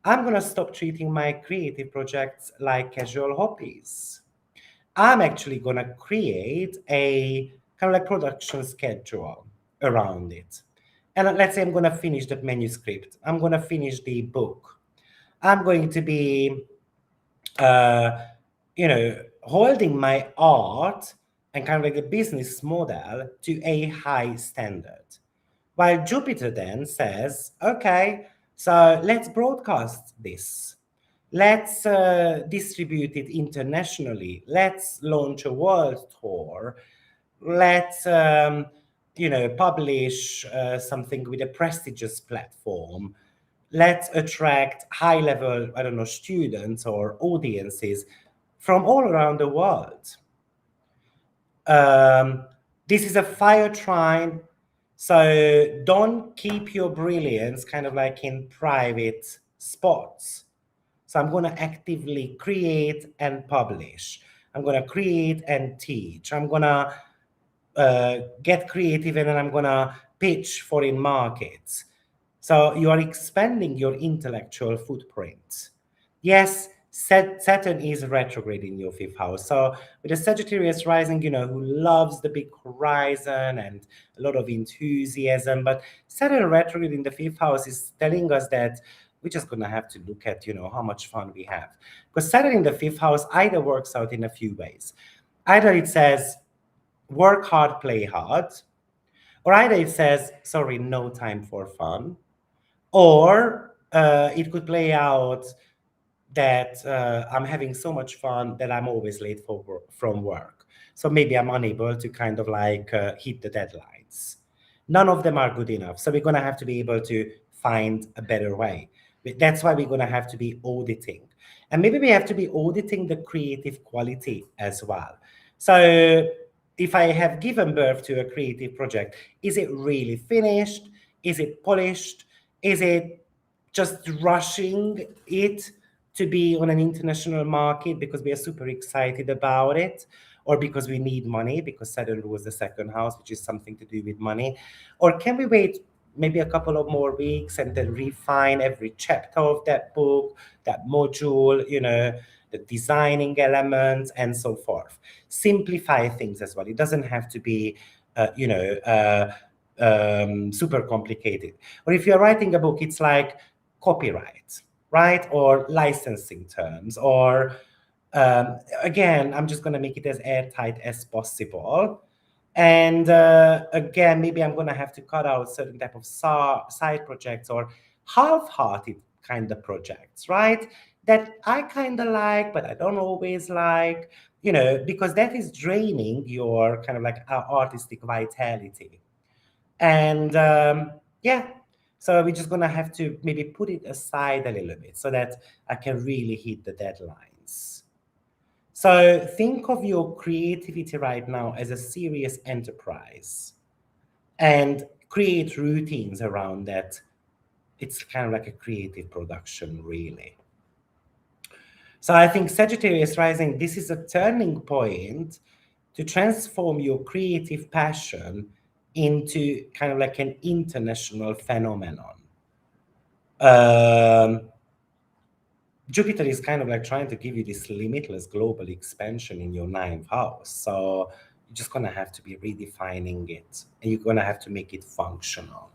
I'm going to stop treating my creative projects like casual hobbies. I'm actually going to create a kind of like production schedule around it. And let's say I'm going to finish that manuscript. I'm going to finish the book. I'm going to be, uh, holding my art and kind of like a business model to a high standard. While Jupiter then says, okay, so let's broadcast this. Let's distribute it internationally. Let's launch a world tour. Let's, publish something with a prestigious platform. Let's attract high level, I don't know, students or audiences from all around the world. Um, this is a fire trine, so don't keep your brilliance kind of like in private spots. So I'm going to actively create and publish. I'm going to create and teach. I'm going to get creative, and then I'm going to pitch foreign markets. So you are expanding your intellectual footprint. Yes, Saturn is retrograde in your fifth house. So with a Sagittarius rising, who loves the big horizon and a lot of enthusiasm, but Saturn retrograde in the fifth house is telling us that we're just going to have to look at, how much fun we have. Because Saturn in the fifth house either works out in a few ways. Either it says, work hard, play hard, or either it says, sorry, no time for fun, or it could play out that I'm having so much fun that I'm always late from work. So maybe I'm unable to kind of like hit the deadlines. None of them are good enough. So we're going to have to be able to find a better way. That's why we're going to have to be auditing. And maybe we have to be auditing the creative quality as well. So if I have given birth to a creative project, is it really finished? Is it polished? Is it just rushing it to be on an international market because we are super excited about it, or because we need money because Saturn rules the second house, which is something to do with money? Or can we wait maybe a couple of more weeks and then refine every chapter of that book, that module, the designing elements and so forth? Simplify things as well. It doesn't have to be, super complicated. Or if you're writing a book, it's like copyright, right? Or licensing terms, or again, I'm just going to make it as airtight as possible. And again, maybe I'm going to have to cut out certain type of side projects or half-hearted kind of projects, right? That I kind of like, but I don't always like, because that is draining your kind of like artistic vitality. And yeah, so we're just going to have to maybe put it aside a little bit so that I can really hit the deadlines. So think of your creativity right now as a serious enterprise and create routines around that. It's kind of like a creative production, really. So I think Sagittarius rising, this is a turning point to transform your creative passion into kind of like an international phenomenon. Jupiter is kind of like trying to give you this limitless global expansion in your ninth house. So you're just going to have to be redefining it, and you're going to have to make it functional.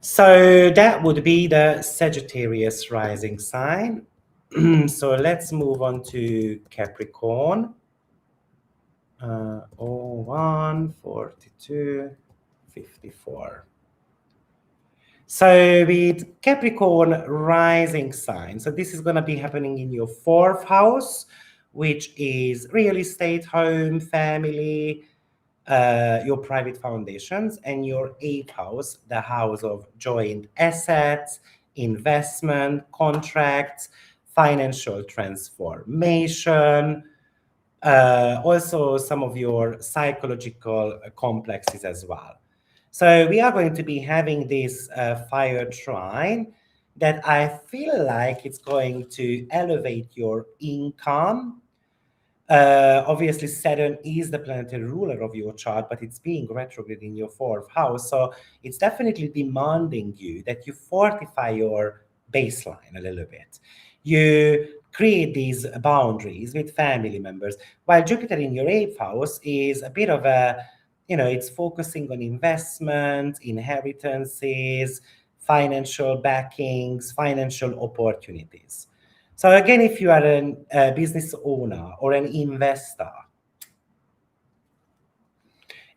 So that would be the Sagittarius rising sign. So let's move on to Capricorn. 01, 42, 54. So with Capricorn rising sign, so this is going to be happening in your fourth house, which is real estate, home, family, your private foundations, and your eighth house, the house of joint assets, investment, contracts, financial transformation, also some of your psychological complexes as well. So we are going to be having this fire trine that I feel like it's going to elevate your income. Obviously, Saturn is the planetary ruler of your chart, but it's being retrograde in your fourth house. So it's definitely demanding you that you fortify your baseline a little bit. You create these boundaries with family members, while Jupiter in your eighth house is a bit of a, it's focusing on investment, inheritances, financial backings, financial opportunities. So again, if you are a business owner or an investor,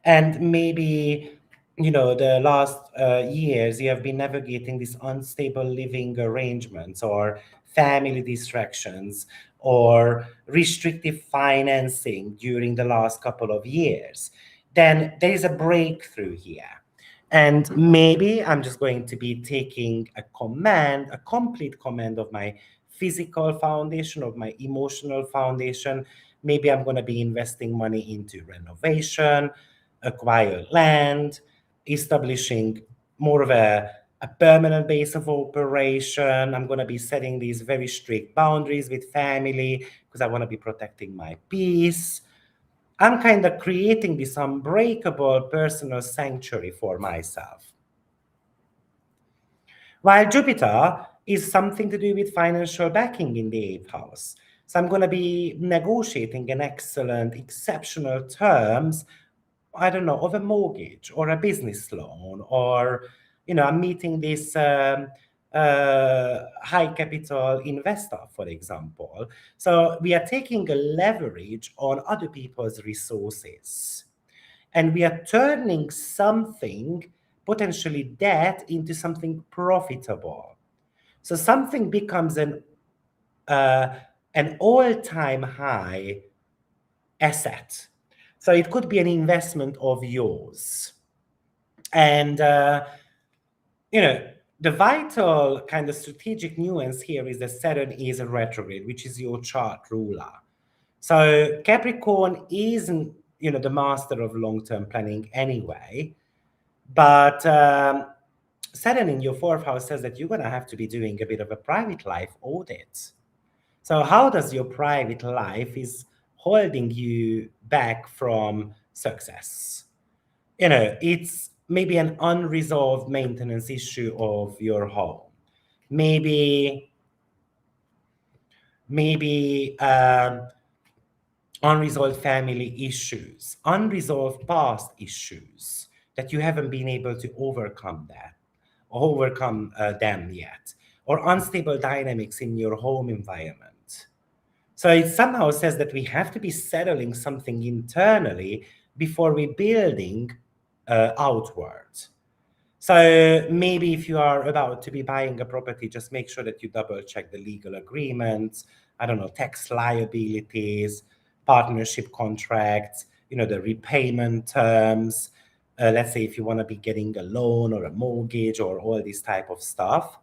and maybe the last years you have been navigating these unstable living arrangements or family distractions or restrictive financing during the last couple of years, then there is a breakthrough here. And maybe I'm just going to be taking a complete command of my physical foundation, of my emotional foundation. Maybe I'm going to be investing money into renovation, acquire land, establishing more of a permanent base of operation. I'm going to be setting these very strict boundaries with family because I want to be protecting my peace. I'm kind of creating this unbreakable personal sanctuary for myself. While Jupiter is something to do with financial backing in the eighth house. So I'm going to be negotiating an excellent, exceptional terms, I don't know, of a mortgage or a business loan, or, I'm meeting this high capital investor, for example. So we are taking a leverage on other people's resources, and we are turning something, potentially debt, into something profitable. So something becomes uh, an all-time high asset. So it could be an investment of yours. And, the vital kind of strategic nuance here is that Saturn is a retrograde, which is your chart ruler. So Capricorn isn't, the master of long-term planning anyway, but Saturn in your fourth house says that you're going to have to be doing a bit of a private life audit. So how does your private life is holding you back from success? It's maybe an unresolved maintenance issue of your home. Maybe unresolved family issues, unresolved past issues that you haven't been able to overcome them yet, or unstable dynamics in your home environment. So it somehow says that we have to be settling something internally before we building outwards. So maybe if you are about to be buying a property, just make sure that you double check the legal agreements, I don't know, tax liabilities, partnership contracts, the repayment terms. Let's say if you want to be getting a loan or a mortgage or all this type of stuff.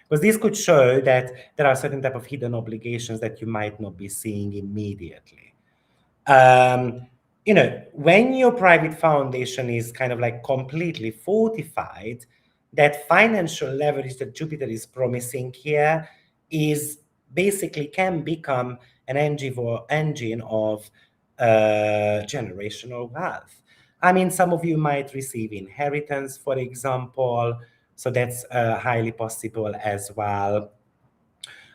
Because this could show that there are certain type of hidden obligations that you might not be seeing immediately. When your private foundation is kind of like completely fortified, that financial leverage that Jupiter is promising here is basically can become an engine of generational wealth. I mean, some of you might receive inheritance, for example, so that's highly possible as well.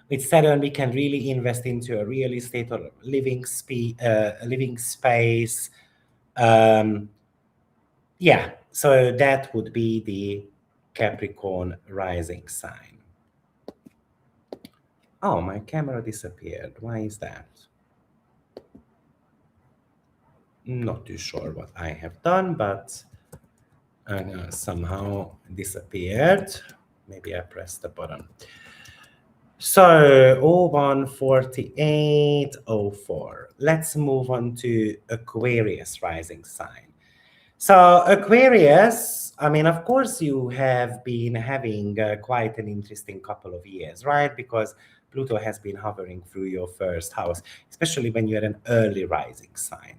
With Saturn, we can really invest into a real estate or living space. Yeah, so that would be the Capricorn rising sign. Oh, my camera disappeared. Why is that? Not too sure what I have done, but somehow disappeared. Maybe I pressed the button. So 014804. Let's move on to Aquarius rising sign. So Aquarius, I mean, of course, you have been having quite an interesting couple of years, right? Because Pluto has been hovering through your first house, especially when you're an early rising sign.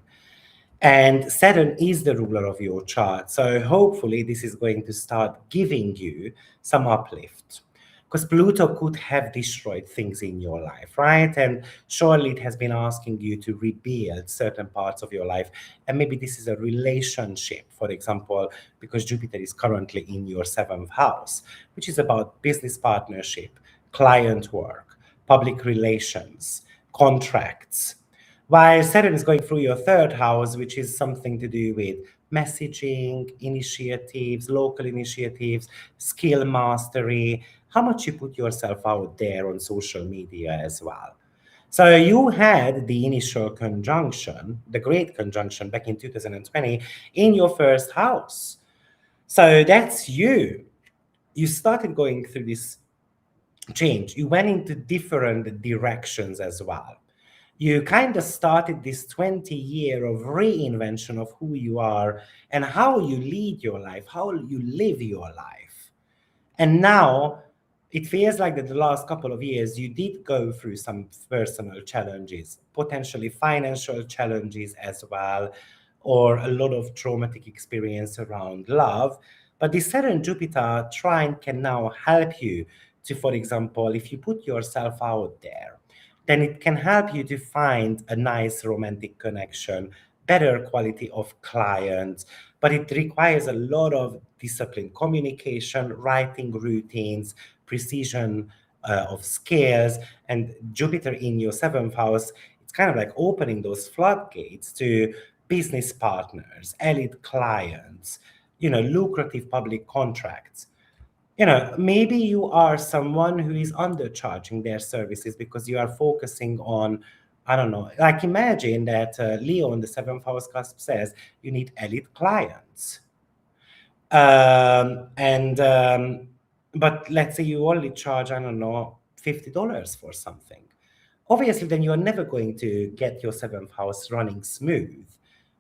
And Saturn is the ruler of your chart. So hopefully this is going to start giving you some uplift. Because Pluto could have destroyed things in your life, right? And surely it has been asking you to rebuild certain parts of your life. And maybe this is a relationship, for example, because Jupiter is currently in your seventh house, which is about business partnership, client work, public relations, contracts. While Saturn is going through your third house, which is something to do with messaging initiatives, local initiatives, skill mastery, how much you put yourself out there on social media as well. So you had the initial conjunction, the great conjunction back in 2020 in your first house. So that's you. You started going through this change. You went into different directions as well. You kind of started this 20-year of reinvention of who you are and how you lead your life, how you live your life. And now it feels like that the last couple of years you did go through some personal challenges, potentially financial challenges as well, or a lot of traumatic experience around love. But the Saturn Jupiter trine can now help you to, for example, if you put yourself out there, then it can help you to find a nice romantic connection, better quality of clients, but it requires a lot of discipline, communication, writing routines, precision of skills, and Jupiter in your seventh house. It's kind of like opening those floodgates to business partners, elite clients, lucrative public contracts. Maybe you are someone who is undercharging their services because you are focusing on, I don't know, like imagine that Leo in the seventh house cusp says you need elite clients. And but let's say you only charge, I don't know, $50 for something. Obviously, then you're never going to get your seventh house running smooth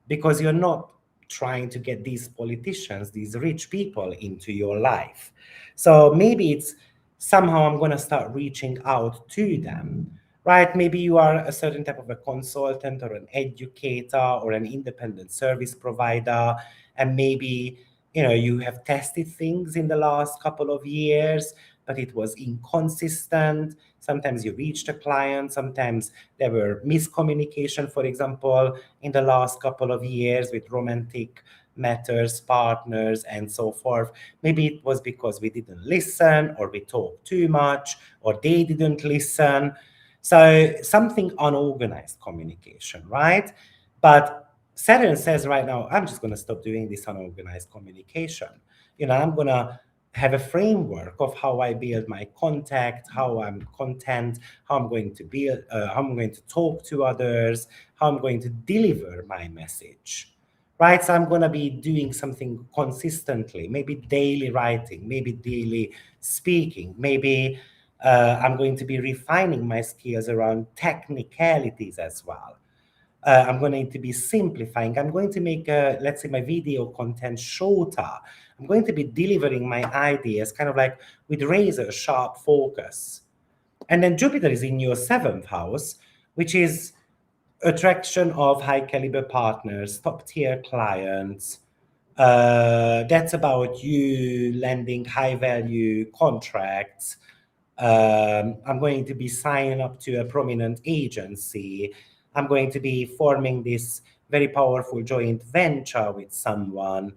because you're not trying to get these politicians, these rich people into your life. So maybe it's somehow I'm going to start reaching out to them, right? Maybe you are a certain type of a consultant or an educator or an independent service provider, and maybe you have tested things in the last couple of years, but it was inconsistent. Sometimes you reached a client, sometimes there were miscommunication, for example, in the last couple of years with romantic matters, partners, and so forth. Maybe it was because we didn't listen, or we talked too much, or they didn't listen. So something unorganized communication, right? But Saturn says right now, I'm just going to stop doing this unorganized communication. I'm going to have a framework of how I build my contact, how I'm content, how I'm going to build, how I'm going to talk to others, how I'm going to deliver my message, right? So I'm going to be doing something consistently, maybe daily writing, maybe daily speaking, maybe I'm going to be refining my skills around technicalities as well. I'm going to be simplifying. I'm going to make, let's say, my video content shorter. I'm going to be delivering my ideas kind of like with razor sharp focus. And then Jupiter is in your seventh house, which is attraction of high caliber partners, top tier clients. That's about you landing high value contracts. I'm going to be signing up to a prominent agency. I'm going to be forming this very powerful joint venture with someone.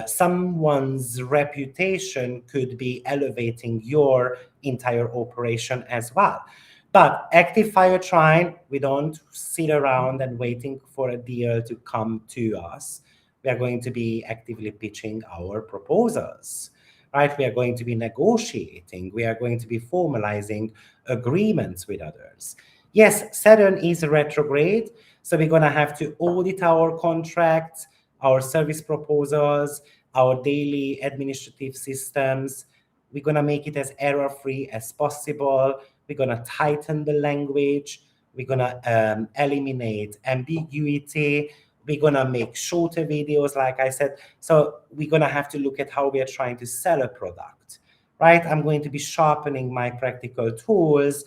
Someone's reputation could be elevating your entire operation as well. But active fire trine, we don't sit around and waiting for a deal to come to us. We are going to be actively pitching our proposals, right? We are going to be negotiating. We are going to be formalizing agreements with others. Yes, Saturn is retrograde, so we're going to have to audit our contracts, our service proposals, our daily administrative systems. We're going to make it as error-free as possible. We're going to tighten the language. We're going to eliminate ambiguity. We're going to make shorter videos, like I said. So we're going to have to look at how we are trying to sell a product, right? I'm going to be sharpening my practical tools.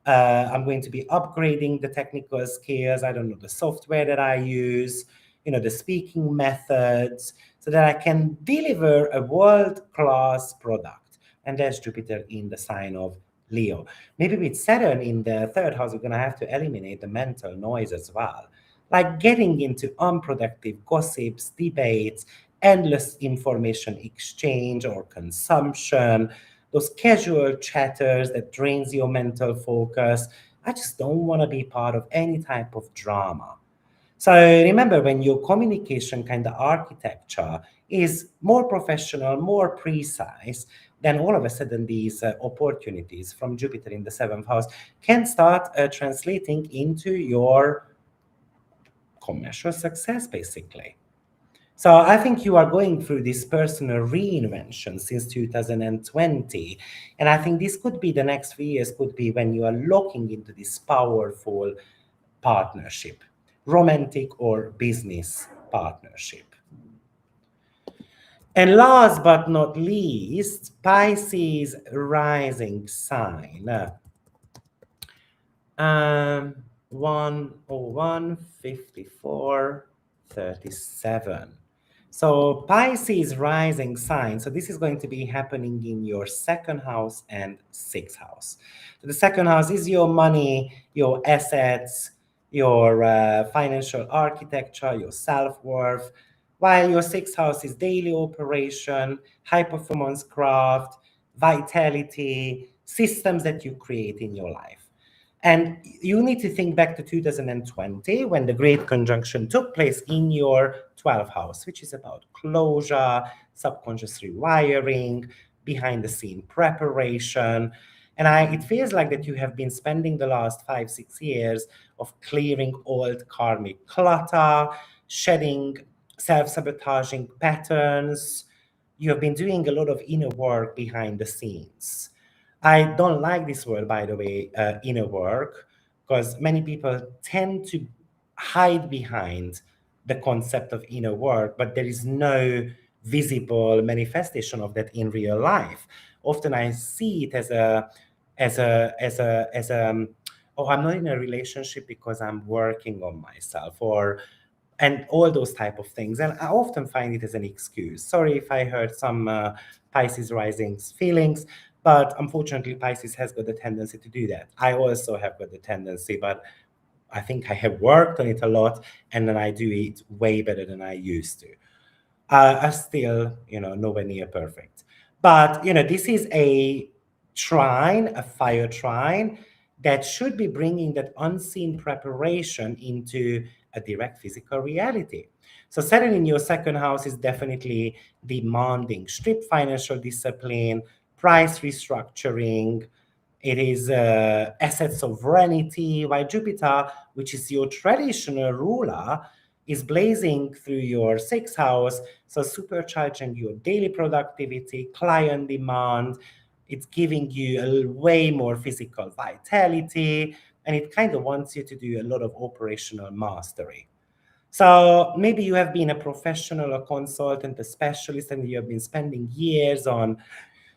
I'm going to be upgrading the technical skills. I don't know, the software that I use, the speaking methods, so that I can deliver a world-class product. And there's Jupiter in the sign of Leo. Maybe with Saturn in the third house, we're going to have to eliminate the mental noise as well. Like getting into unproductive gossips, debates, endless information exchange or consumption, those casual chatters that drains your mental focus. I just don't want to be part of any type of drama. So remember, when your communication kind of architecture is more professional, more precise, then all of a sudden these opportunities from Jupiter in the seventh house can start translating into your commercial success, basically. So I think you are going through this personal reinvention since 2020. And I think this could be the next 3 years, could be when you are looking into this powerful partnership, romantic or business partnership. And last but not least, Pisces rising sign. 101, 54, 37. So Pisces rising sign. So this is going to be happening in your second house and sixth house. So the second house is your money, your assets, your financial architecture, your self-worth, while your sixth house is daily operation, high performance craft, vitality, systems that you create in your life. And you need to think back to 2020 when the Great Conjunction took place in your 12th house, which is about closure, subconscious rewiring, behind the scene preparation. And it feels like that you have been spending the last 5, 6 years of clearing old karmic clutter, shedding self-sabotaging patterns. You have been doing a lot of inner work behind the scenes. I don't like this word, by the way, inner work, because many people tend to hide behind the concept of inner work, but there is no visible manifestation of that in real life. Often I see it as oh, I'm not in a relationship because I'm working on myself, or and all those type of things. And I often find it as an excuse. Sorry if I hurt some Pisces rising's feelings, but unfortunately, Pisces has got the tendency to do that. I also have got the tendency, but I think I have worked on it a lot, and then I do it way better than I used to. Are still, nowhere near perfect. But, this is a trine, a fire trine, that should be bringing that unseen preparation into a direct physical reality. So Saturn in your second house is definitely demanding strict financial discipline, price restructuring. It is asset sovereignty, while Jupiter, which is your traditional ruler, is blazing through your sixth house, so supercharging your daily productivity, client demand. It's giving you a way more physical vitality, and it kind of wants you to do a lot of operational mastery. So maybe you have been a professional, a consultant, a specialist, and you have been spending years on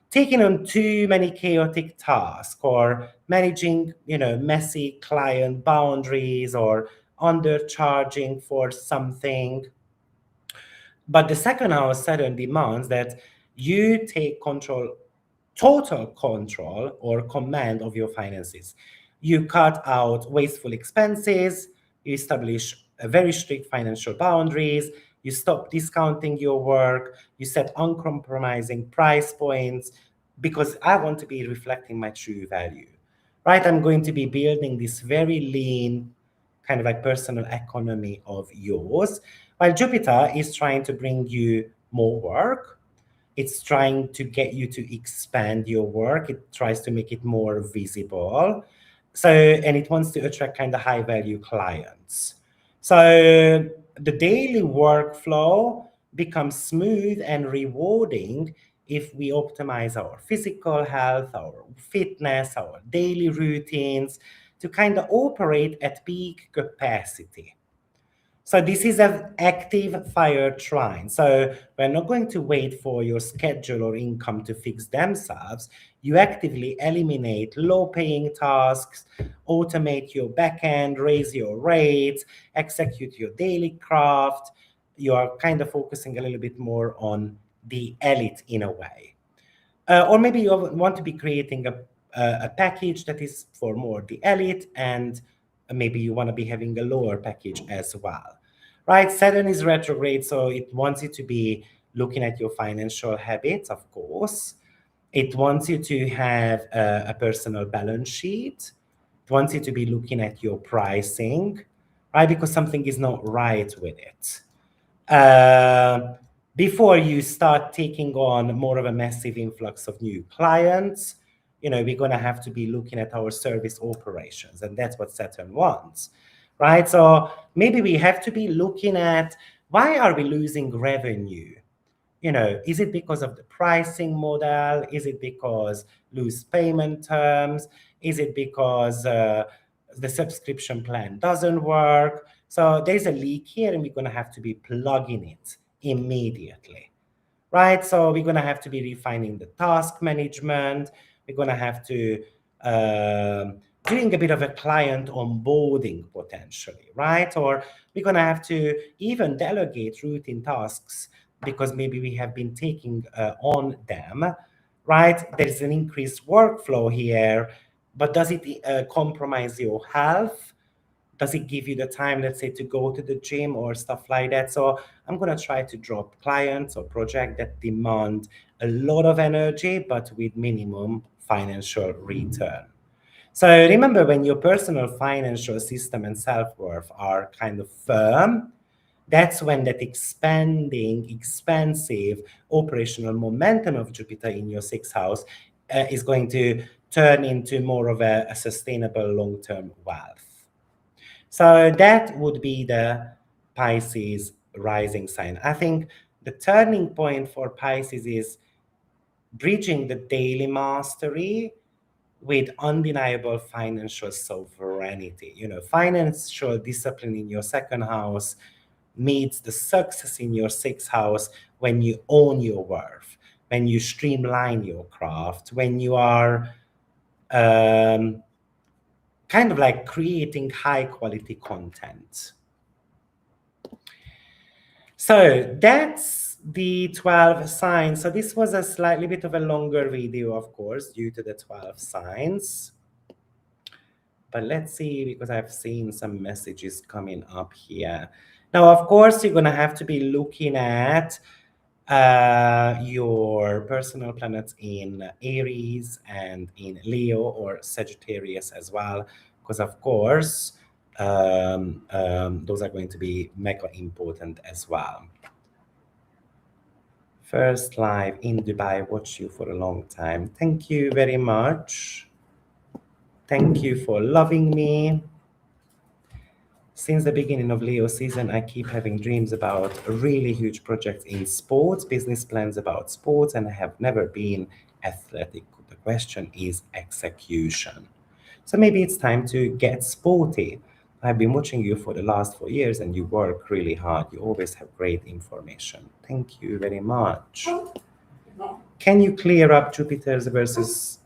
taking on too many chaotic tasks, or managing, messy client boundaries, or undercharging for something. But the second house Saturn demands that you take control, total control or command of your finances. You cut out wasteful expenses, you establish a very strict financial boundaries, you stop discounting your work, you set uncompromising price points, because I want to be reflecting my true value. Right? I'm going to be building this very lean kind of like personal economy of yours, while Jupiter is trying to bring you more work. It's trying to get you to expand your work. It tries to make it more visible. So, and it wants to attract kind of high value clients. So the daily workflow becomes smooth and rewarding if we optimize our physical health, our fitness, our daily routines to kind of operate at peak capacity. So this is an active fire trine. So we're not going to wait for your schedule or income to fix themselves. You actively eliminate low-paying tasks, automate your backend, raise your rates, execute your daily craft. You are kind of focusing a little bit more on the elite in a way. Or maybe you want to be creating a package that is for more the elite, and maybe you want to be having a lower package as well. Right? Saturn is retrograde, so it wants you to be looking at your financial habits, of course. It wants you to have a personal balance sheet. It wants you to be looking at your pricing. right? Because something is not right with it. Before you start taking on more of a massive influx of new clients, we're going to have to be looking at our service operations, and that's what Saturn wants, right? So maybe we have to be looking at, why are we losing revenue? Is it because of the pricing model? Is it because loose payment terms? Is it because the subscription plan doesn't work? So there's a leak here, and we're going to have to be plugging it immediately, right? So we're going to have to be refining the task management. We're going to have to doing a bit of a client onboarding potentially, right? Or we're going to have to even delegate routine tasks because maybe we have been taking on them, right? There's an increased workflow here, but does it compromise your health? Does it give you the time, let's say, to go to the gym or stuff like that? So I'm going to try to drop clients or projects that demand a lot of energy, but with minimum financial return. So remember, when your personal financial system and self-worth are kind of firm, that's when that expanding, expansive operational momentum of Jupiter in your sixth house is going to turn into more of a sustainable long-term wealth. So that would be the Pisces rising sign. I think the turning point for Pisces is bridging the daily mastery with undeniable financial sovereignty. Financial discipline in your second house meets the success in your sixth house when you own your worth, when you streamline your craft, when you are kind of like creating high quality content. So that's the 12 signs. So this was a slightly bit of a longer video, of course, due to the 12 signs. But let's see, because I've seen some messages coming up here. Now, of course, you're going to have to be looking at your personal planets in Aries and in Leo or Sagittarius as well, because of course, those are going to be mega important as well. First live in Dubai, watch you for a long time. Thank you very much. Thank you for loving me. Since the beginning of Leo season, I keep having dreams about really huge projects in sports, business plans about sports, and I have never been athletic. The question is execution. So maybe it's time to get sporty. I've been watching you for the last 4 years and you work really hard. You always have great information. Thank you very much. Can you clear up Jupiter's versus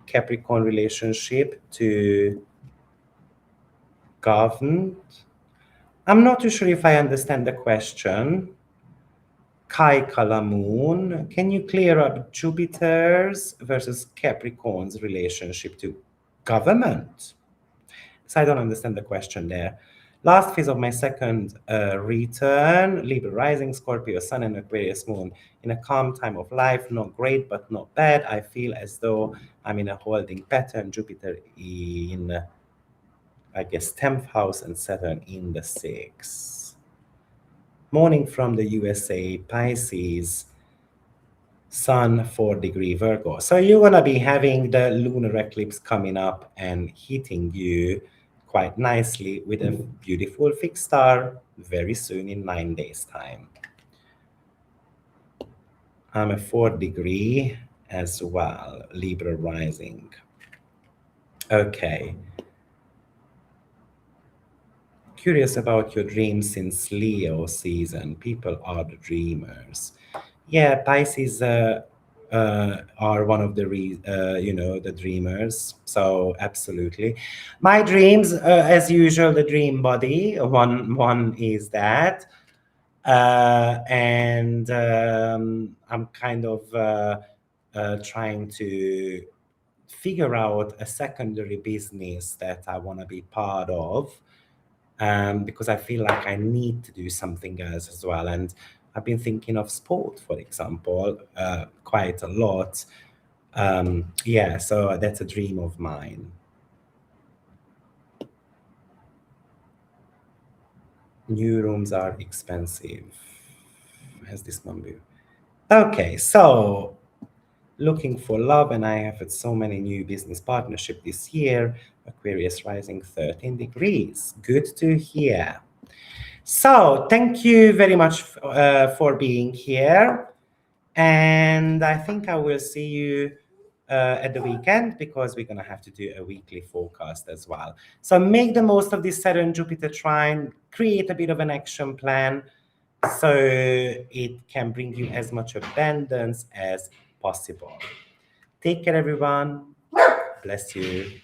Capricorn relationship to govern? I'm not too sure if I understand the question. Kai Kalamoon, can you clear up Jupiter's versus Capricorn's relationship to government? So I don't understand the question there. Last phase of my second return, Libra rising, Scorpio, Sun and Aquarius moon. In a calm time of life, not great, but not bad. I feel as though I'm in a holding pattern. Jupiter in, I guess, 10th house and Saturn in the 6th. Morning from the USA, Pisces, Sun 4-degree Virgo. So you're going to be having the lunar eclipse coming up and hitting you quite nicely with a beautiful fixed star very soon in 9 days' time. I'm a 4-degree as well, Libra rising. Okay. Curious about your dreams since Leo season. People are the dreamers. Yeah, Pisces are one of the the dreamers. So absolutely, my dreams, as usual, the dream body. One is that, and I'm kind of trying to figure out a secondary business that I want to be part of. Because I feel like I need to do something else as well. And I've been thinking of sport, for example, quite a lot. Yeah, so that's a dream of mine. New rooms are expensive. Has this one been? Okay, so looking for love, and I have had so many new business partnership this year. Aquarius rising 13 degrees. Good to hear. So thank you very much for being here. And I think I will see you at the weekend because we're going to have to do a weekly forecast as well. So make the most of this Saturn Jupiter trine, create a bit of an action plan so it can bring you as much abundance as possible. Take care, everyone. Bless you. Bye.